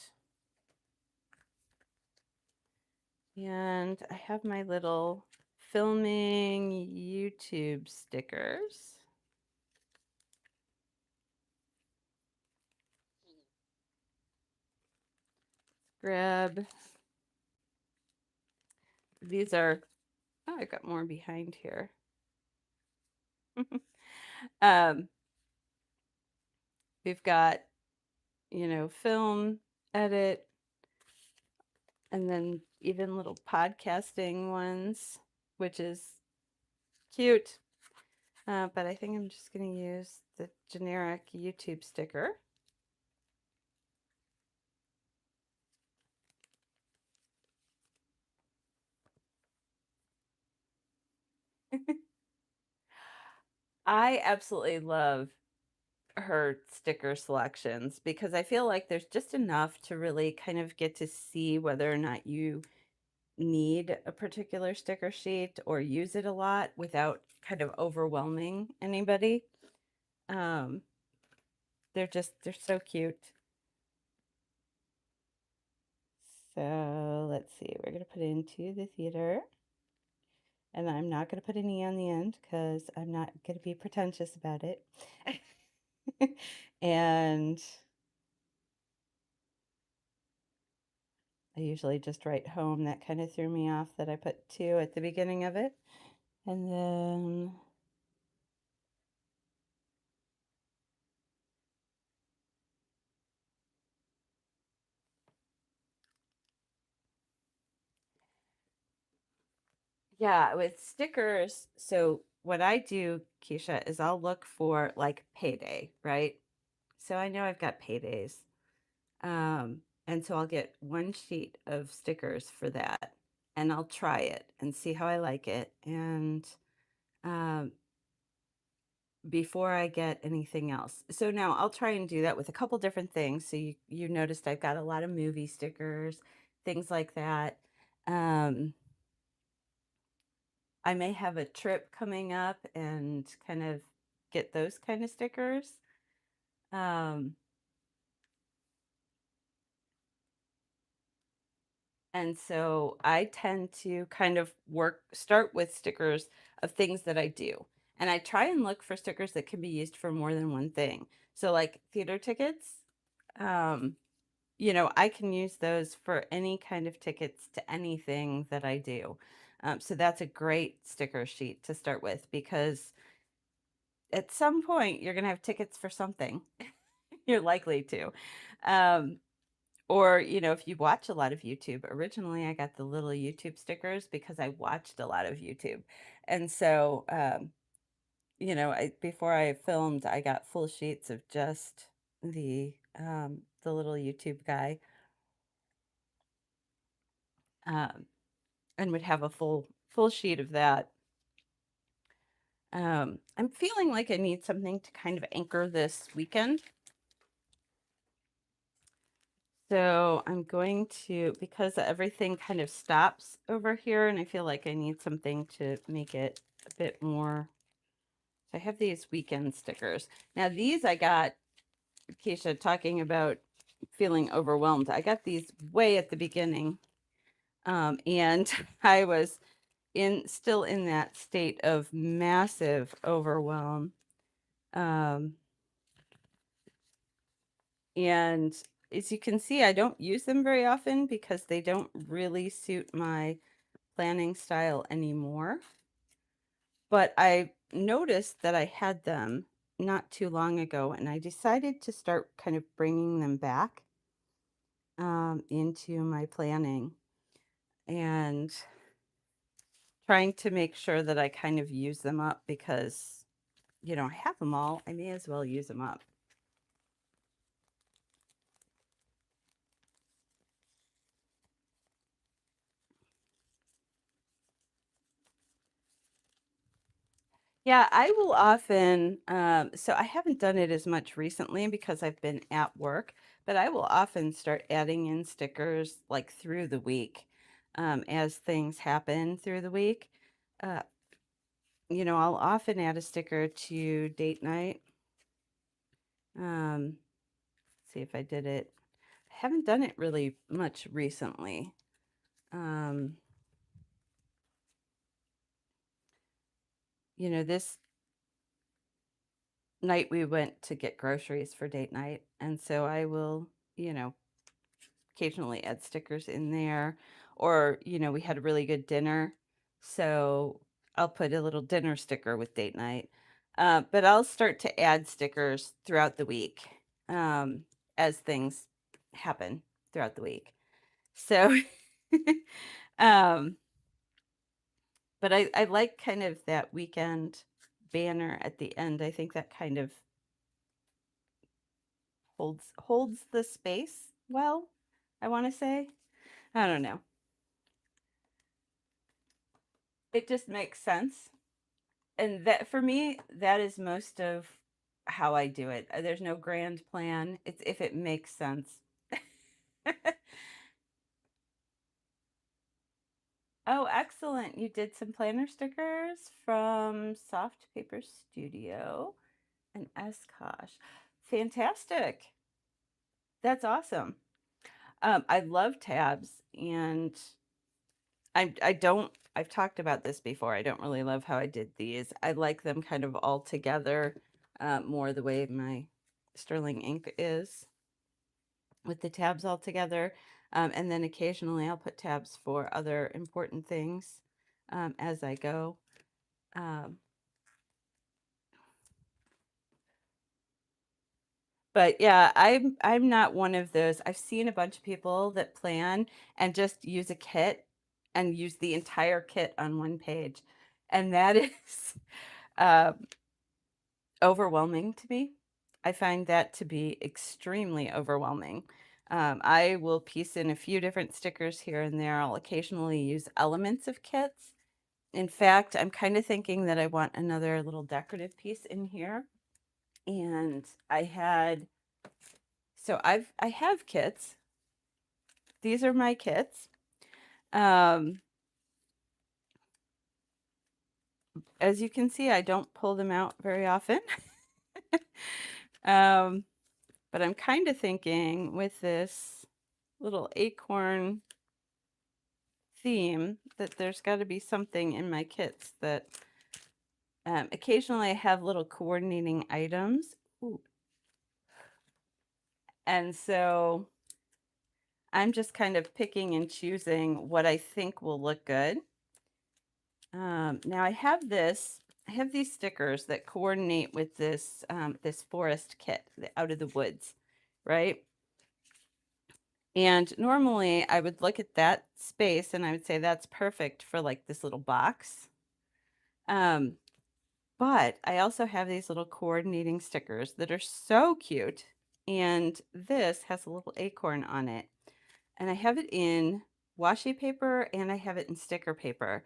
and I have my little filming YouTube stickers. grab, these are, oh, I got more behind here. um, we've got, film, edit, and then even little podcasting ones, which is cute. But I think I'm just going to use the generic YouTube sticker. I absolutely love her sticker selections because I feel like there's just enough to really kind of get to see whether or not you need a particular sticker sheet or use it a lot without kind of overwhelming anybody. Um, they're so cute. So let's see, we're going to put into the theater. And I'm not going to put an E on the end because I'm not going to be pretentious about it. And I usually just write home. That kind of threw me off that I put 2 at the beginning of it. And then yeah, with stickers, so what I do, Keisha, is I'll look for like payday, right? So I know I've got paydays. And so I'll get 1 sheet of stickers for that, and I'll try it and see how I like it. And um, before I get anything else. So now I'll try and do that with a couple different things. So you noticed I've got a lot of movie stickers, things like that. Um, I may have a trip coming up and kind of get those kind of stickers. Um, and so I tend to kind of start with stickers of things that I do. And I try and look for stickers that can be used for more than one thing. So like theater tickets, um, I can use those for any kind of tickets to anything that I do. So that's a great sticker sheet to start with because at some point you're going to have tickets for something. You're likely to. Um, or, if you watch a lot of YouTube, originally I got the little YouTube stickers because I watched a lot of YouTube. And so, before I filmed, I got full sheets of just the little YouTube guy. Um, and would have a full sheet of that. I'm feeling like I need something to kind of anchor this weekend. So I'm going to, because everything kind of stops over here, and I feel like I need something to make it a bit more. So I have these weekend stickers. Now these I got, Keisha, talking about feeling overwhelmed. I got these way at the beginning. And I was still in that state of massive overwhelm. Um, and as you can see, I don't use them very often because they don't really suit my planning style anymore. But I noticed that I had them not too long ago, and I decided to start kind of bringing them back into my planning and trying to make sure that I kind of use them up because, I have them all. I may as well use them up. Yeah, I will often, so I haven't done it as much recently because I've been at work, but I will often start adding in stickers like through the week as things happen through the week. Uh, I'll often add a sticker to date night. See if I did it. I haven't done it really much recently. Um, this night we went to get groceries for date night, and so I will, you know, occasionally add stickers in there. Or, we had a really good dinner, so I'll put a little dinner sticker with date night. But I'll start to add stickers throughout the week, as things happen throughout the week. So, um, but I like kind of that weekend banner at the end. I think that kind of holds the space well, I want to say. I don't know. It just makes sense. And that for me, that is most of how I do it. There's no grand plan. It's if it makes sense. Oh, excellent. You did some planner stickers from Soft Paper Studio and Escosh. Fantastic. That's awesome. I love tabs, and I don't, I've talked about this before. I don't really love how I did these. I like them kind of all together, more the way my Sterling ink is, with the tabs all together. And then occasionally I'll put tabs for other important things, as I go. Um, but yeah, I'm not one of those. I've seen a bunch of people that plan and just use a kit and use the entire kit on one page. And that is um, overwhelming to me. I find that to be extremely overwhelming. I will piece in a few different stickers here and there. I'll occasionally use elements of kits. In fact, I'm kind of thinking that I want another little decorative piece in here. And I have kits. These are my kits. Um, as you can see, I don't pull them out very often. um, but I'm kind of thinking with this little acorn theme that there's got to be something in my kits that occasionally I have little coordinating items. Ooh. And so I'm just kind of picking and choosing what I think will look good. Now I have these stickers that coordinate with this forest kit, the Out of the Woods, right? And normally I would look at that space and I would say that's perfect for like this little box. Um, but I also have these little coordinating stickers that are so cute. And this has a little acorn on it. And I have it in washi paper and I have it in sticker paper.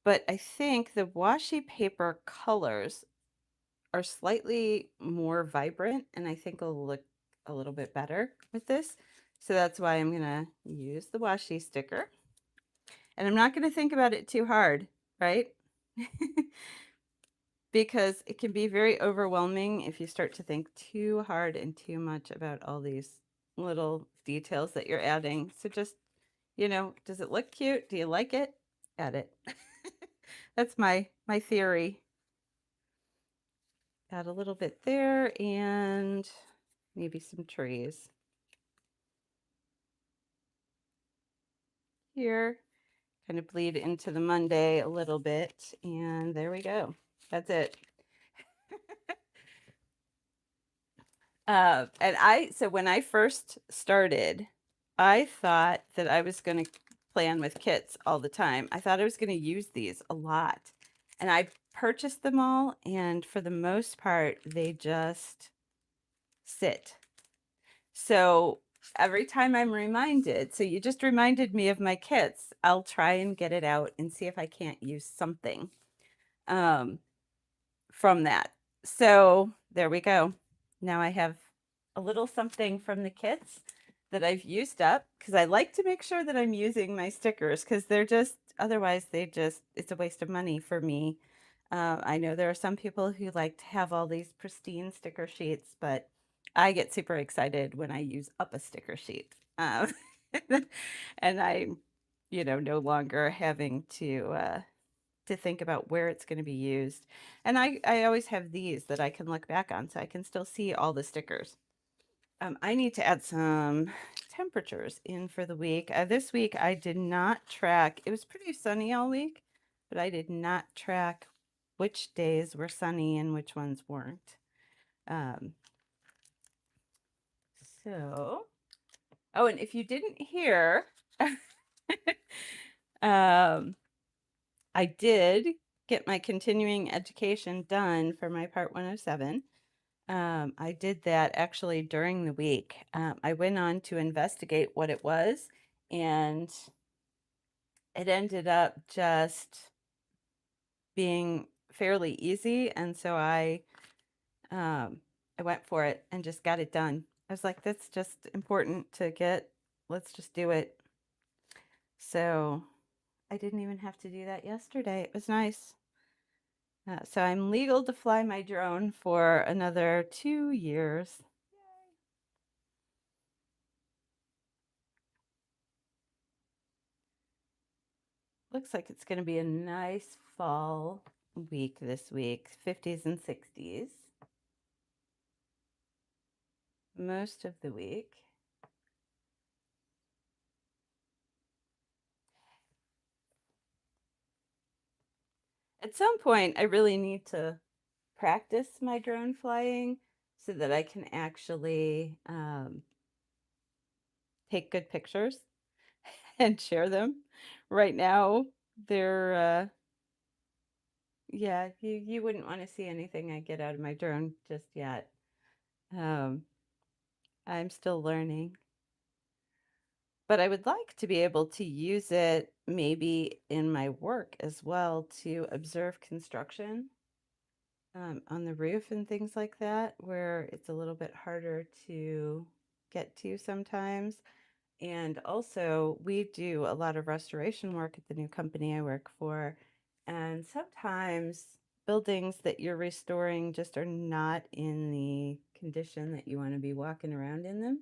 But I think the washi paper colors are slightly more vibrant and I think it'll look a little bit better with this. So that's why I'm gonna use the washi sticker. And I'm not gonna think about it too hard, right? Because it can be very overwhelming if you start to think too hard and too much about all these little details that you're adding. So just, does it look cute? Do you like it? Add it. That's my theory. Add a little bit there and maybe some trees here. Kind of bleed into the Monday a little bit. And there we go. That's it. So when I first started, I thought that I was going to plan with kits all the time. I thought I was going to use these a lot. And I purchased them all, and for the most part, they just sit. So every time I'm reminded, so you just reminded me of my kits, I'll try and get it out and see if I can't use something um, from that. So there we go. Now I have a little something from the kits that I've used up, because I like to make sure that I'm using my stickers, because they're just, otherwise it's a waste of money for me. I know there are some people who like to have all these pristine sticker sheets, but I get super excited when I use up a sticker sheet. And I'm, no longer having to think about where it's going to be used. And I always have these that I can look back on, so I can still see all the stickers. I need to add some temperatures in for the week. This week I did not track, it was pretty sunny all week, but I did not track which days were sunny and which ones weren't. Um, so, oh, and if you didn't hear, um, I did get my continuing education done for my Part 107. I did that actually during the week. I went on to investigate what it was, and it ended up just being fairly easy. And so I went for it and just got it done. I was like, that's just important to get. Let's just do it. So I didn't even have to do that yesterday. It was nice. So I'm legal to fly my drone for another 2 years. Looks like it's going to be a nice fall week this week, 50s and 60s most of the week. At some point, I really need to practice my drone flying so that I can actually take good pictures and share them. Right now, they're, yeah, you wouldn't want to see anything I get out of my drone just yet. Um, I'm still learning. But I would like to be able to use it maybe in my work as well to observe construction on the roof and things like that, where it's a little bit harder to get to sometimes. And also, we do a lot of restoration work at the new company I work for. And sometimes buildings that you're restoring just are not in the condition that you want to be walking around in them.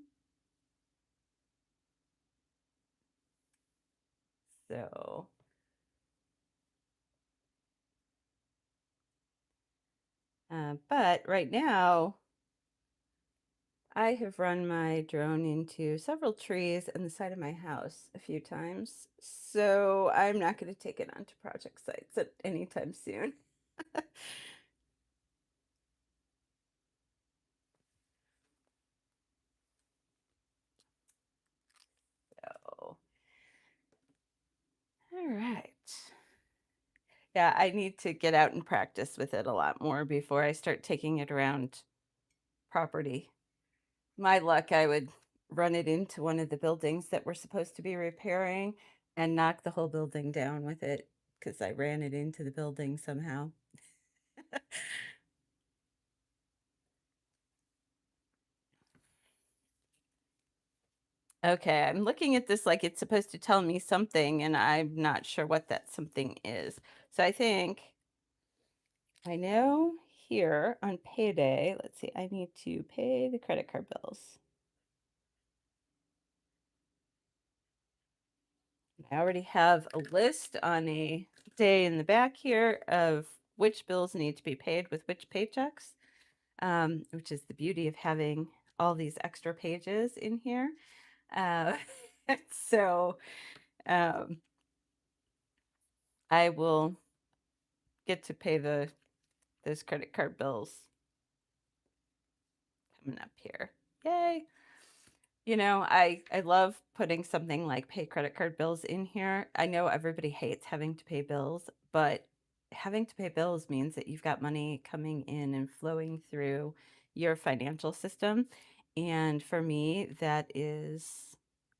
So, but right now, I have run my drone into several trees on the side of my house a few times, so I'm not going to take it onto project sites at anytime soon. So, all right. Yeah, I need to get out and practice with it a lot more before I start taking it around property. My luck, I would run it into one of the buildings that we're supposed to be repairing and knock the whole building down with it because I ran it into the building somehow. Okay, I'm looking at this like it's supposed to tell me something, and I'm not sure what that something is. So I think I know here on payday, let's see, I need to pay the credit card bills. I already have a list on a day in the back here of which bills need to be paid with which paychecks, which is the beauty of having all these extra pages in here. Uh, so um, I will get to pay those credit card bills coming up here. Yay. You know, I love putting something like pay credit card bills in here. I know everybody hates having to pay bills, but having to pay bills means that you've got money coming in and flowing through your financial system. And for me, that is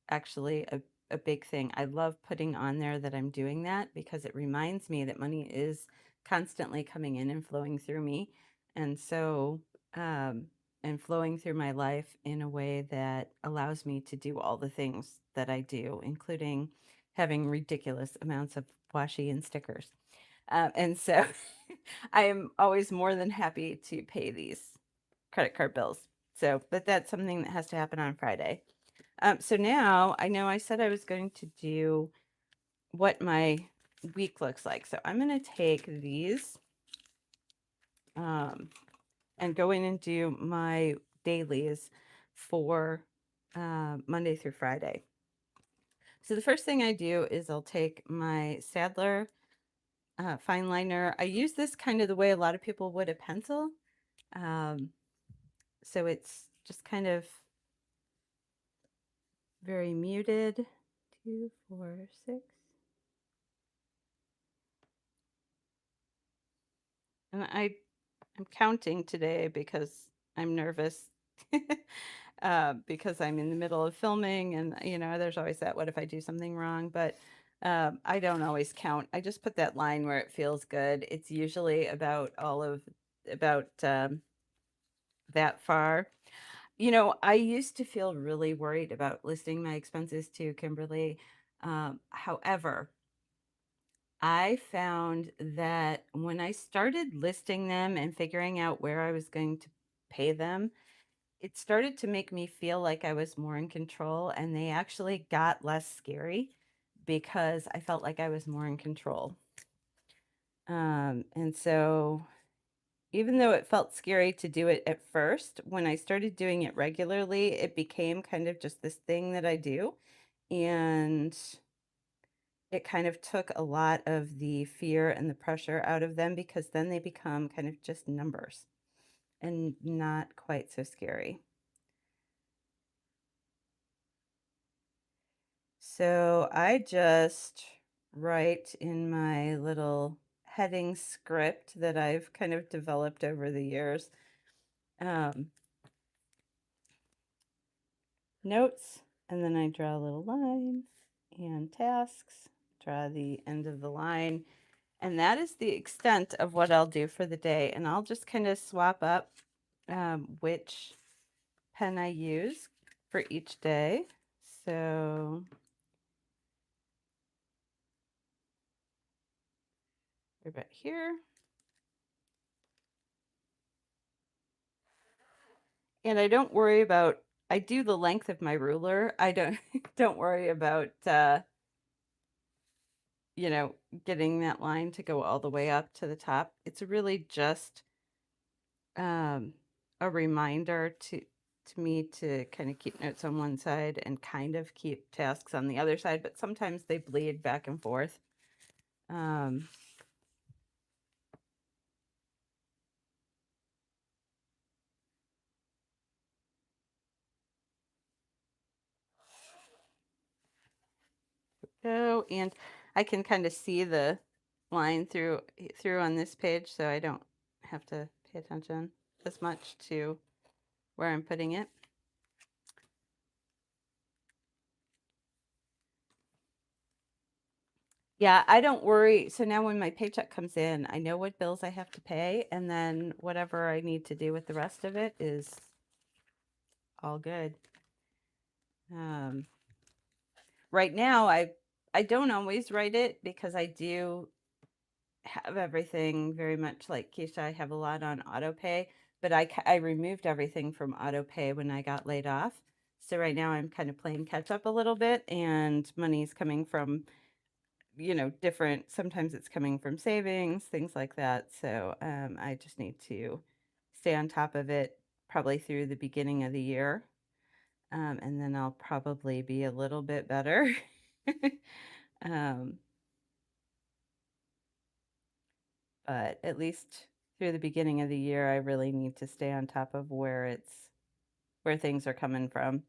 actually a big thing. I love putting on there that I'm doing that because it reminds me that money is constantly coming in and flowing through me. And so, um, and flowing through my life in a way that allows me to do all the things that I do, including having ridiculous amounts of washi and stickers. And so I am always more than happy to pay these credit card bills. So, but that's something that has to happen on Friday. So now I know I said I was going to do what my week looks like. So I'm going to take these and go in and do my dailies for Monday through Friday. So the first thing I do is I'll take my Staedtler fine liner. I use this kind of the way a lot of people would a pencil. Um, so it's just kind of very muted. 2, 4, 6. And I'm counting today because I'm nervous. Because I'm in the middle of filming and there's always that what if I do something wrong, but I don't always count. I just put that line where it feels good. It's usually about that far. I used to feel really worried about listing my expenses to Kimberly. However, I found that when I started listing them and figuring out where I was going to pay them, it started to make me feel like I was more in control, and they actually got less scary because I felt like I was more in control. And so even though it felt scary to do it at first, when I started doing it regularly, it became kind of just this thing that I do. And it kind of took a lot of the fear and the pressure out of them because then they become kind of just numbers and not quite so scary. So I just write in my little heading script that I've kind of developed over the years. Um, Notes, and then I draw a little line, and tasks, draw the end of the line. And that is the extent of what I'll do for the day. And I'll just kind of swap up which pen I use for each day. So we're about here. And I don't worry about, I do the length of my ruler. I don't don't worry about you know, getting that line to go all the way up to the top. It's really just um, a reminder to me to kind of keep notes on one side and kind of keep tasks on the other side, but sometimes they bleed back and forth. Um, and I can kind of see the line through on this page, so I don't have to pay attention as much to where I'm putting it. Yeah, I don't worry. So now when my paycheck comes in, I know what bills I have to pay, and then whatever I need to do with the rest of it is all good. Right now, I don't always write it because I do have everything very much like Keisha. I have a lot on auto pay, but I removed everything from auto pay when I got laid off. So right now I'm kind of playing catch up a little bit, and money's coming from different, sometimes it's coming from savings, things like that. So I just need to stay on top of it probably through the beginning of the year. And then I'll probably be a little bit better. um, but at least through the beginning of the year, I really need to stay on top of where things are coming from.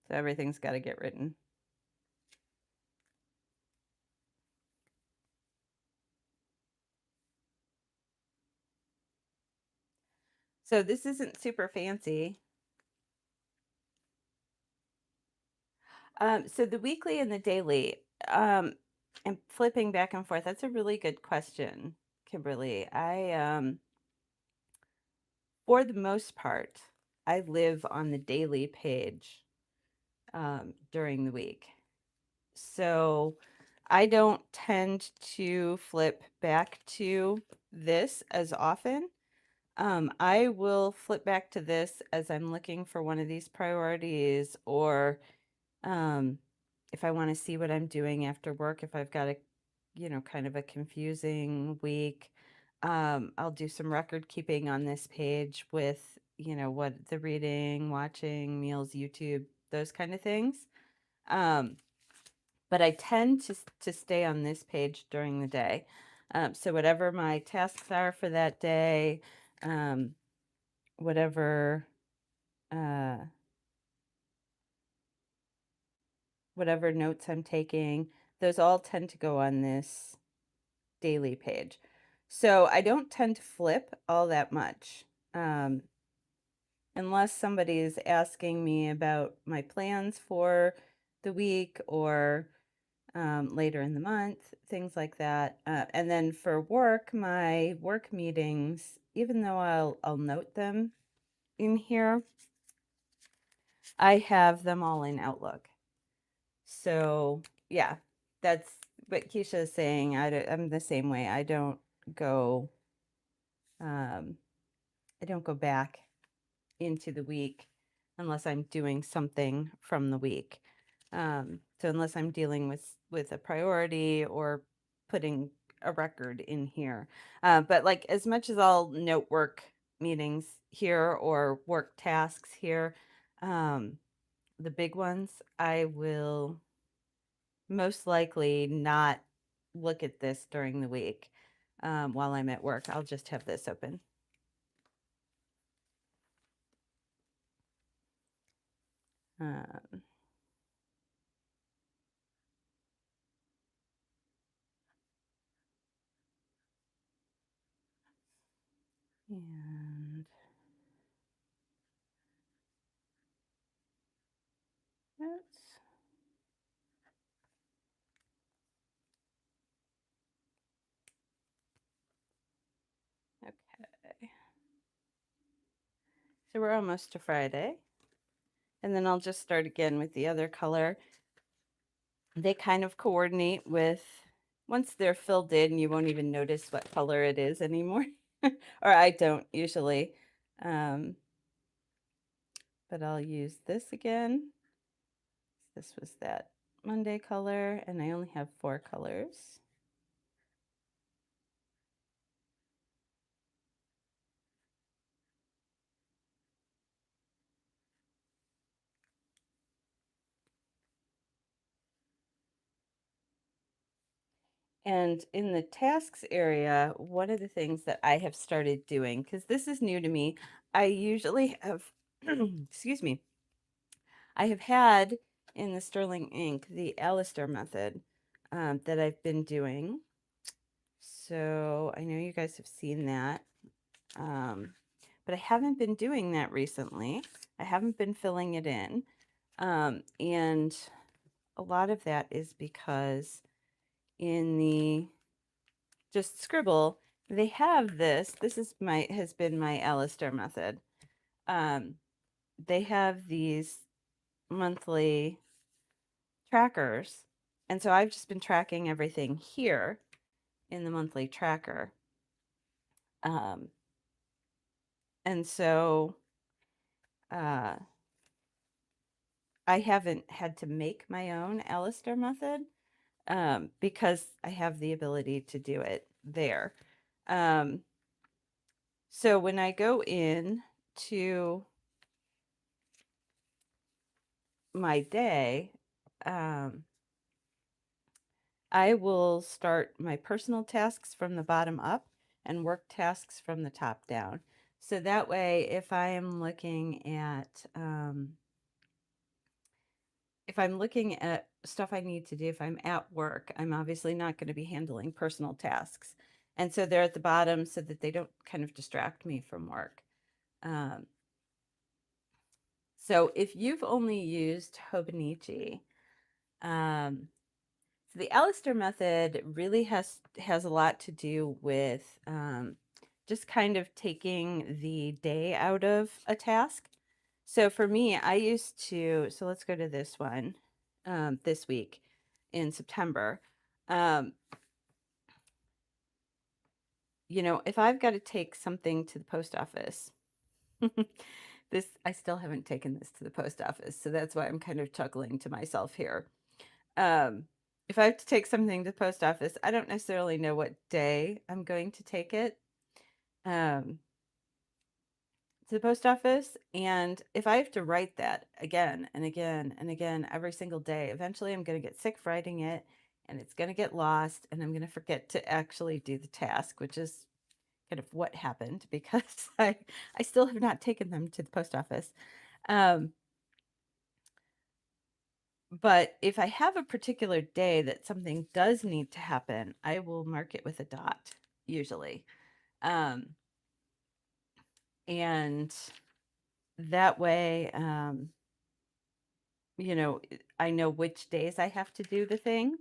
So everything's got to get written. So this isn't super fancy. So the weekly and the daily, and flipping back and forth, that's a really good question, Kimberly. For the most part, I live on the daily page during the week. So I don't tend to flip back to this as often. I will flip back to this as I'm looking for one of these priorities, or um, if I want to see what I'm doing after work, if I've got kind of a confusing week, I'll do some record keeping on this page with, what the reading, watching, meals, YouTube, those kind of things. Um, but I tend to stay on this page during the day. So whatever my tasks are for that day, um, whatever uh, whatever notes I'm taking, those all tend to go on this daily page. So I don't tend to flip all that much. Um, unless somebody is asking me about my plans for the week or later in the month, things like that. And then for work, my work meetings, even though I'll note them in here, I have them all in Outlook. So yeah, that's what Keisha is saying. I'm the same way. Go, um, I don't go back into the week unless I'm doing something from the week. So unless I'm dealing with a priority or putting a record in here. But like as much as I'll note work meetings here or work tasks here, um, the big ones, I will most likely not look at this during the week while I'm at work. I'll just have this open. Um, and that's okay. So we're almost to Friday. And then I'll just start again with the other color. They kind of coordinate with, once they're filled in, you won't even notice what color it is anymore. Or I don't usually. Um, but I'll use this again. This was that Monday color, and I only have 4 colors. And in the tasks area, one of the things that I have started doing, because this is new to me, I usually have, excuse me, I have had in the Sterling ink the Alistair method that I've been doing. So I know you guys have seen that, but I haven't been doing that recently. I haven't been filling it in. And a lot of that is because in the just scribble, they have this. This is has been my Alistair method. Um, they have these monthly trackers. And so I've just been tracking everything here in the monthly tracker. Um, and so uh, I haven't had to make my own Alistair method because I have the ability to do it there. Um, so when I go in to my day, um, I will start my personal tasks from the bottom up and work tasks from the top down. So that way, if I'm looking at stuff I need to do, if I'm at work, I'm obviously not going to be handling personal tasks. And so they're at the bottom so that they don't kind of distract me from work. Um, so if you've only used Hobonichi, um, so the Alistair method really has a lot to do with just kind of taking the day out of a task. So for me, I used to, so let's go to this one this week in September. Um, if I've got to take something to the post office, I still haven't taken this to the post office, so that's why I'm kind of chuckling to myself here. Um, if I have to take something to the post office, I don't necessarily know what day I'm going to take it. Um, to the post office. And if I have to write that again and again and again every single day, eventually I'm going to get sick of writing it and it's going to get lost and I'm going to forget to actually do the task, which is kind of what happened because I still have not taken them to the post office. Um, but if I have a particular day that something does need to happen, I will mark it with a dot usually. Um, and that way, I know which days I have to do the thing.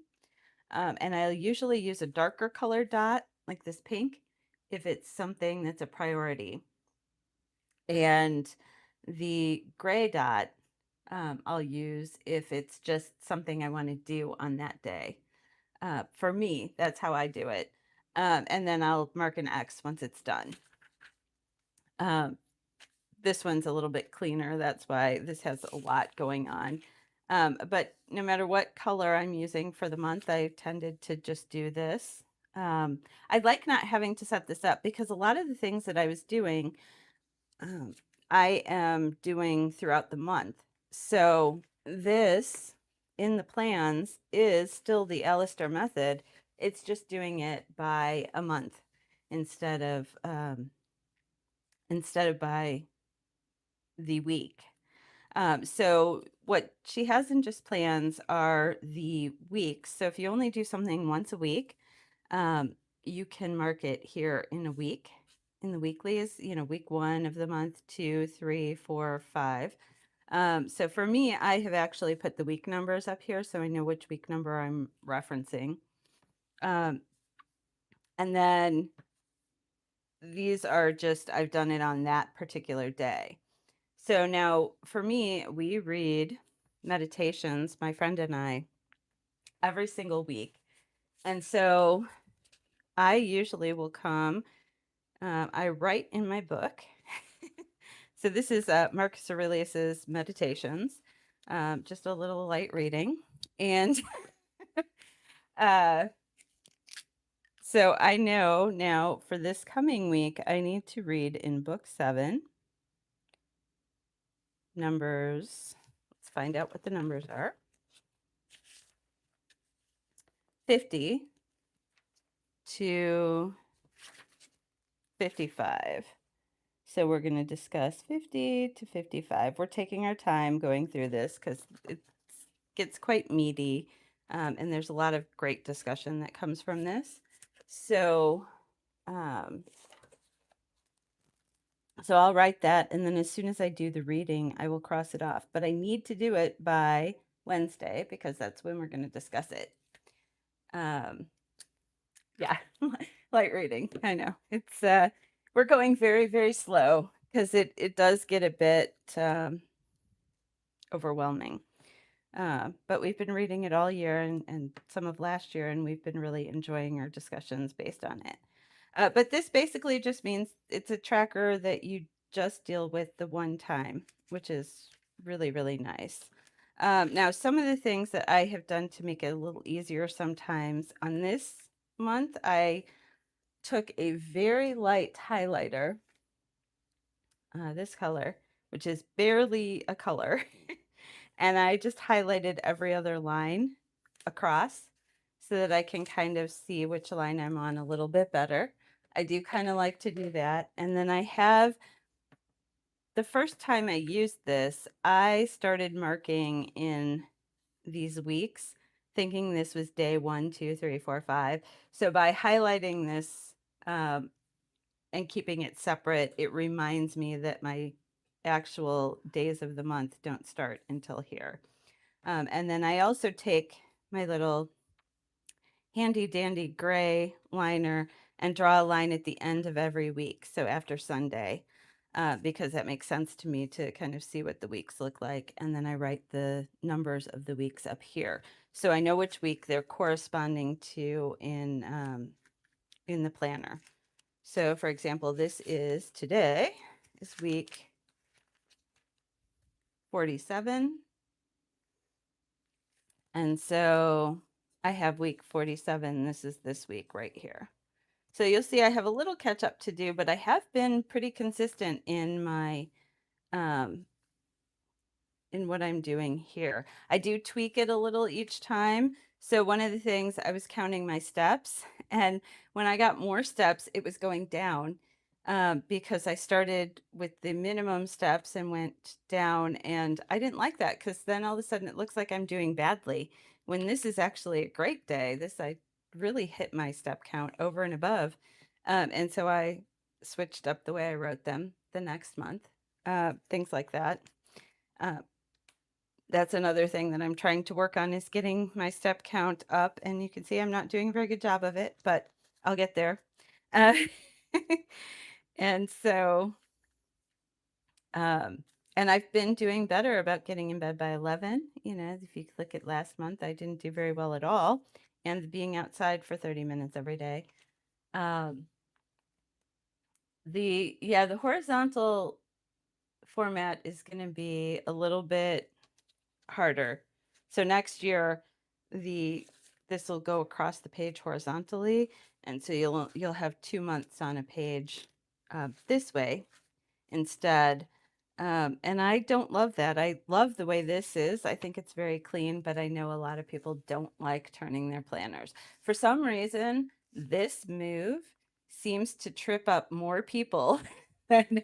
And I'll usually use a darker color dot, like this pink, if it's something that's a priority. And the gray dot, I'll use if it's just something I want to do on that day. For me, that's how I do it. And then I'll mark an X once it's done. Um, this one's a little bit cleaner. That's why this has a lot going on. But no matter what color I'm using for the month, I tended to just do this. I like not having to set this up because a lot of the things that I was doing, um, I am doing throughout the month. So this in the plans is still the Alistair method. It's just doing it by a month instead of by the week. So what she has in just plans are the weeks. So if you only do something once a week, you can mark it here in a week. In the weeklies, week 1 of the month, 2, 3, 4, 5. So for me, I have actually put the week numbers up here so I know which week number I'm referencing. And then these are just, I've done it on that particular day. So now for me, we read meditations, my friend and I, every single week. And so I usually will come, I write in my book. So this is Marcus Aurelius's Meditations, just a little light reading. And uh, so I know now for this coming week, I need to read in book 7, numbers. Let's find out what the numbers are. 50 to 55. So we're going to discuss 50 to 55. We're taking our time going through this because it gets quite meaty, and there's a lot of great discussion that comes from this. So, so I'll write that, and then as soon as I do the reading, I will cross it off. But I need to do it by Wednesday because that's when we're going to discuss it. Yeah, light reading. I know it's we're going very, very slow because it does get a bit overwhelming. But we've been reading it all year and some of last year, and we've been really enjoying our discussions based on it. But this basically just means it's a tracker that you just deal with the one time, which is really, really nice. Now, some of the things that I have done to make it a little easier sometimes on this month, I took a very light highlighter, this color, which is barely a color, and I just highlighted every other line across so that I can kind of see which line I'm on a little bit better. I do kind of like to do that. And then I have, the first time I used this, I started marking in these weeks, thinking this was day 1, 2, 3, 4, 5. So by highlighting this, and keeping it separate, it reminds me that my actual days of the month don't start until here. And then I also take my little handy dandy gray liner and draw a line at the end of every week. So after Sunday, because that makes sense to me to kind of see what the weeks look like. And then I write the numbers of the weeks up here. So I know which week they're corresponding to in the planner. So for example, today is week 47. And so I have week 47. This is this week right here. So you'll see I have a little catch up to do, but I have been pretty consistent in my um, in what I'm doing here. I do tweak it a little each time. So one of the things I was counting my steps, and when I got more steps, it was going down because I started with the minimum steps and went down, and I didn't like that because then all of a sudden it looks like I'm doing badly when this is actually a great day. This I really hit my step count over and above, and so I switched up the way I wrote them the next month, things like that. Uh, that's another thing that I'm trying to work on is getting my step count up. And you can see I'm not doing a very good job of it, but I'll get there. Uh, and so, um, and I've been doing better about getting in bed by 11. You know, if you look at last month, I didn't do very well at all. And being outside for 30 minutes every day. Um, the horizontal format is going to be a little bit harder. So next year, the this will go across the page horizontally, and so you'll have 2 months on a page this way instead. And I don't love that. I love the way this is. I think it's very clean, but I know a lot of people don't like turning their planners. For some reason, this move seems to trip up more people than,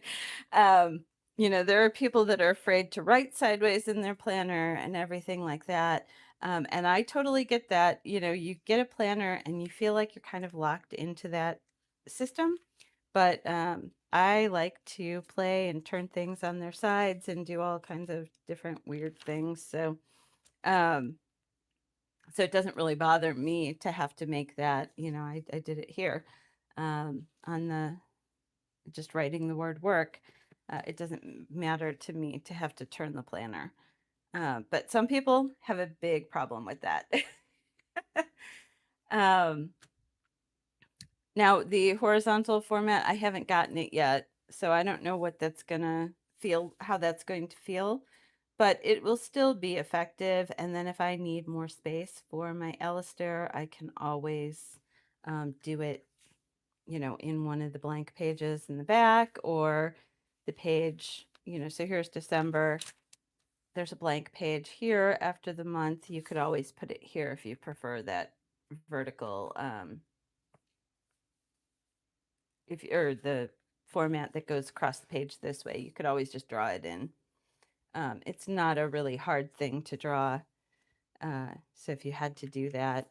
um, there are people that are afraid to write sideways in their planner and everything like that. And I totally get that. You get a planner and you feel like you're kind of locked into that system. But I like to play and turn things on their sides and do all kinds of different weird things. Um, so it doesn't really bother me to have to make that. I did it here on the just writing the word work. It doesn't matter to me to have to turn the planner. But some people have a big problem with that. um, Now, the horizontal format, I haven't gotten it yet, so I don't know what that's gonna feel, how that's going to feel, but it will still be effective. And then if I need more space for my Alistair, I can always do it, in one of the blank pages in the back or the page, so here's December. There's a blank page here after the month. You could always put it here if you prefer that vertical if or the format that goes across the page this way, you could always just draw it in. It's not a really hard thing to draw. So if you had to do that,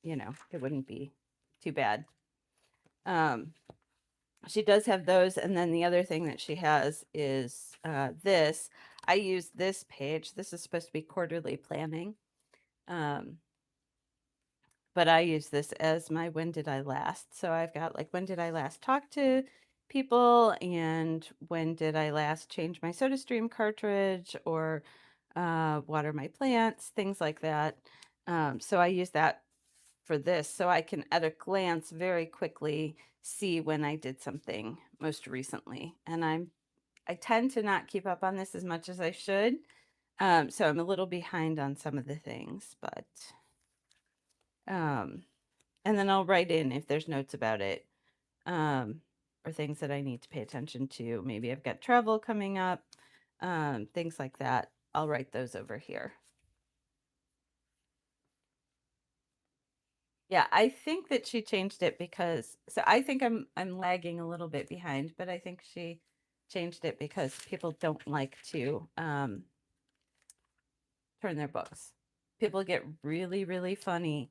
it wouldn't be too bad. She does have those. And then the other thing that she has is this. I use this page. This is supposed to be quarterly planning. But I use this as my when did I last. So I've got like when did I last talk to people and when did I last change my SodaStream cartridge or water my plants, things like that. So I use that for this so I can at a glance very quickly see when I did something most recently. And I tend to not keep up on this as much as I should. So I'm a little behind on some of the things, but um and then I'll write in if there's notes about it, or things that I need to pay attention to. Maybe I've got travel coming up, things like that. I'll write those over here. Yeah, I think that she changed it because so I think I'm lagging a little bit behind, but I think she changed it because people don't like to turn their books. People get really, really funny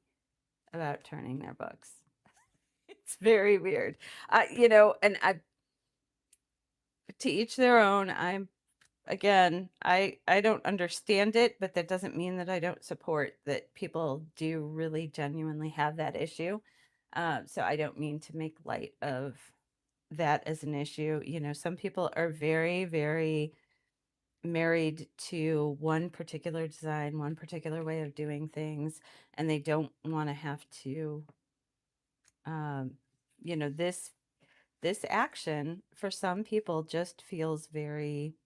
about turning their books. It's very weird. And to each their own. I don't understand it, but that doesn't mean that I don't support that people do really genuinely have that issue. So I don't mean to make light of that as an issue. Some people are very, very married to one particular design, one particular way of doing things, and they don't want to have to, um, this action for some people just feels very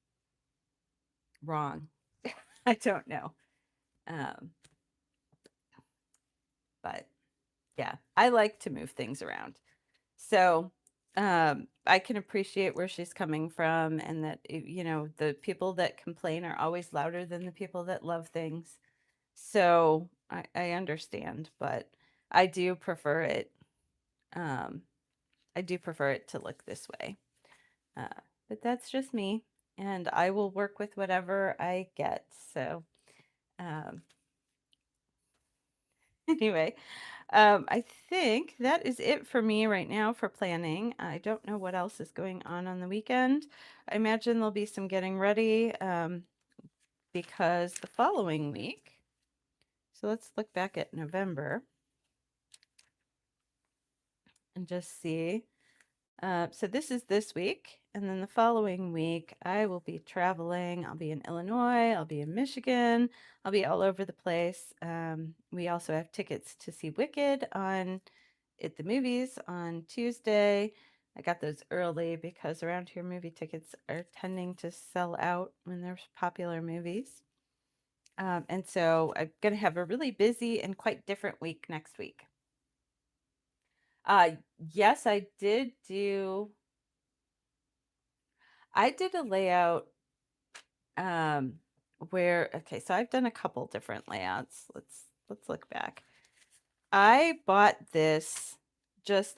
wrong. I don't know. Um, but Yeah, I like to move things around. So, I can appreciate where she's coming from and that, the people that complain are always louder than the people that love things. So I understand, but I do prefer it. Um, I do prefer it to look this way. Uh, but that's just me, and I will work with whatever I get. So, um, anyway, I think that is it for me right now for planning. I don't know what else is going on the weekend. I imagine there'll be some getting ready, because the following week, so let's look back at November and just see. So this is this week, and then the following week, I will be traveling. I'll be in Illinois, I'll be in Michigan, I'll be all over the place. We also have tickets to see Wicked at the movies on Tuesday. I got those early because around here, movie tickets are tending to sell out when there's popular movies. And so I'm going to have a really busy and quite different week next week. Uh, yes, I did a layout um where okay, so I've done a couple different layouts. Let's look back. I bought this just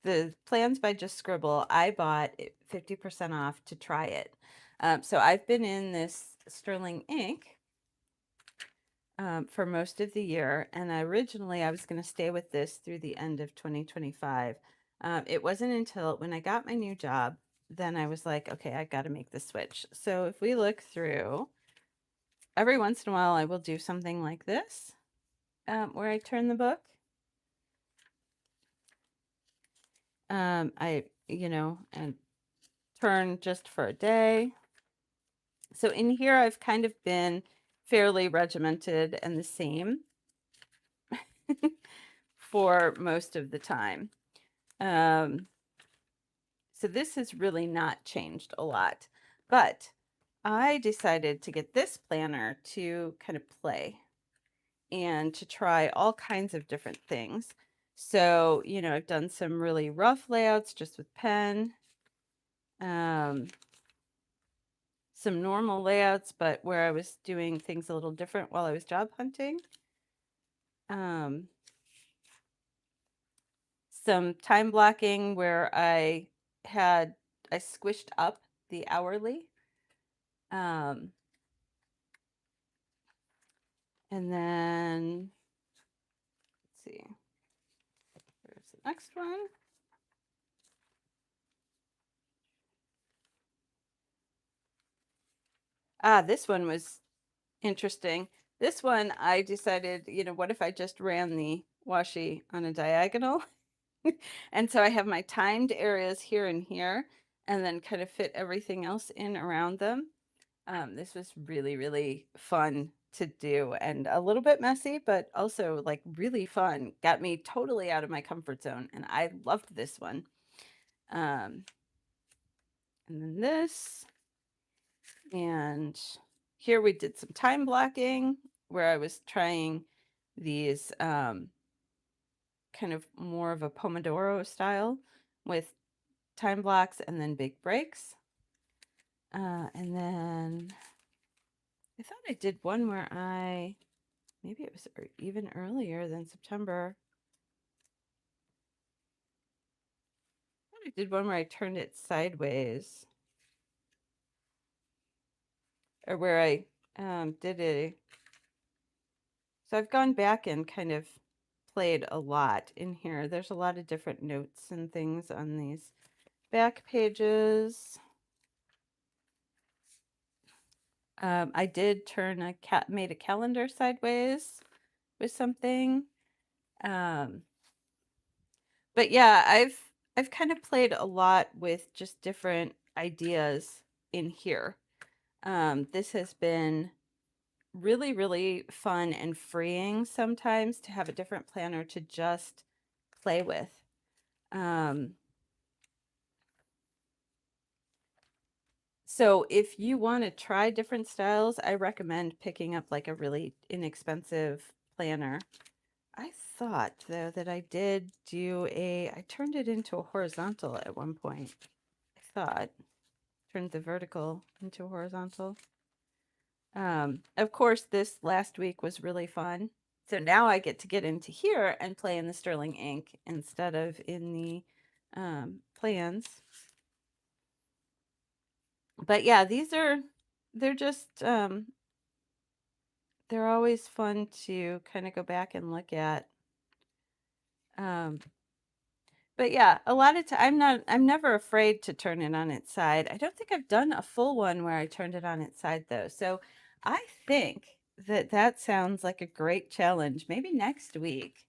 the plans by Just Scribble. I bought it 50% off to try it. So I've been in this sterling ink for most of the year, and originally I was going to stay with this through the end of 2025. It wasn't until when I got my new job, then I was like, okay, I got to make the switch. So if we look through, every once in a while, I will do something like this, where I turn the book. And turn just for a day. So in here, I've kind of been fairly regimented and the same for most of the time. So this has really not changed a lot, but I decided to get this planner to kind of play and to try all kinds of different things. So, I've done some really rough layouts just with pen, um, some normal layouts, but where I was doing things a little different while I was job hunting. Um, some time blocking where I squished up the hourly. Um, and then let's see, where's the next one? This one was interesting. This one, I decided, what if I just ran the washi on a diagonal? And so I have my timed areas here and here, and then kind of fit everything else in around them. This was really, really fun to do and a little bit messy, but also like really fun. Got me totally out of my comfort zone, and I loved this one. Um, and then this, and here we did some time blocking where I was trying these kind of more of a Pomodoro style with time blocks and then big breaks. And then I thought I did one where maybe it was even earlier than September. I thought I did one where I turned it sideways, or where I did so I've gone back and kind of played a lot in here. There's a lot of different notes and things on these back pages. I did made a calendar sideways with something. Um, but yeah, I've kind of played a lot with just different ideas in here. This has been really, really fun and freeing sometimes to have a different planner to just play with. So if you want to try different styles, I recommend picking up like a really inexpensive planner. I thought though that I did I turned it into a horizontal at one point. I thought, turned the vertical into horizontal. Of course, this last week was really fun. So now I get into here and play in the Sterling ink instead of in the plans. But yeah, they're just, they're always fun to kind of go back and look at. Um, but yeah, a lot of time I'm never afraid to turn it on its side. I don't think I've done a full one where I turned it on its side though. So I think that sounds like a great challenge. Maybe next week.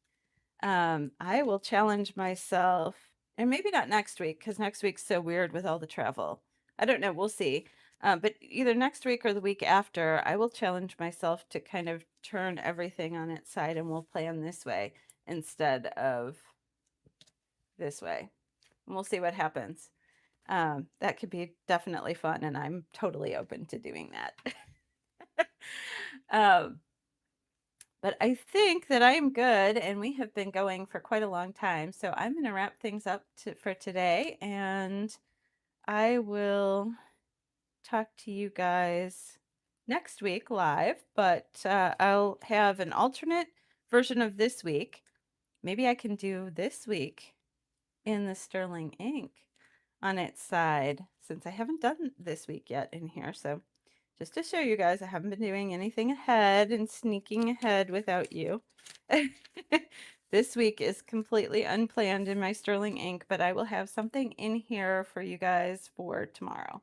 I will challenge myself, and maybe not next week because next week's so weird with all the travel. I don't know. We'll see. But either next week or the week after, I will challenge myself to kind of turn everything on its side and we'll plan this way instead of this way. And we'll see what happens. That could be definitely fun, and I'm totally open to doing that. um, But I think that I am good, and we have been going for quite a long time. So I'm going to wrap things up for today, and I will talk to you guys next week live. But I'll have an alternate version of this week. Maybe I can do this week in the Sterling ink on its side, since I haven't done this week yet in here. So just to show you guys, I haven't been doing anything ahead and sneaking ahead without you. This week is completely unplanned in my Sterling ink, but I will have something in here for you guys for tomorrow.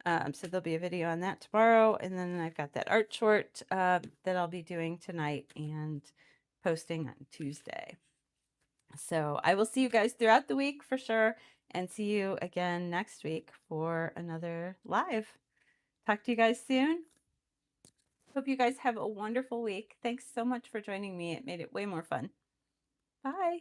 So there'll be a video on that tomorrow, and then I've got that art short that I'll be doing tonight and posting on Tuesday. So I will see you guys throughout the week for sure, and see you again next week for another live. Talk to you guys soon. Hope you guys have a wonderful week. Thanks so much for joining me. It made it way more fun. Bye.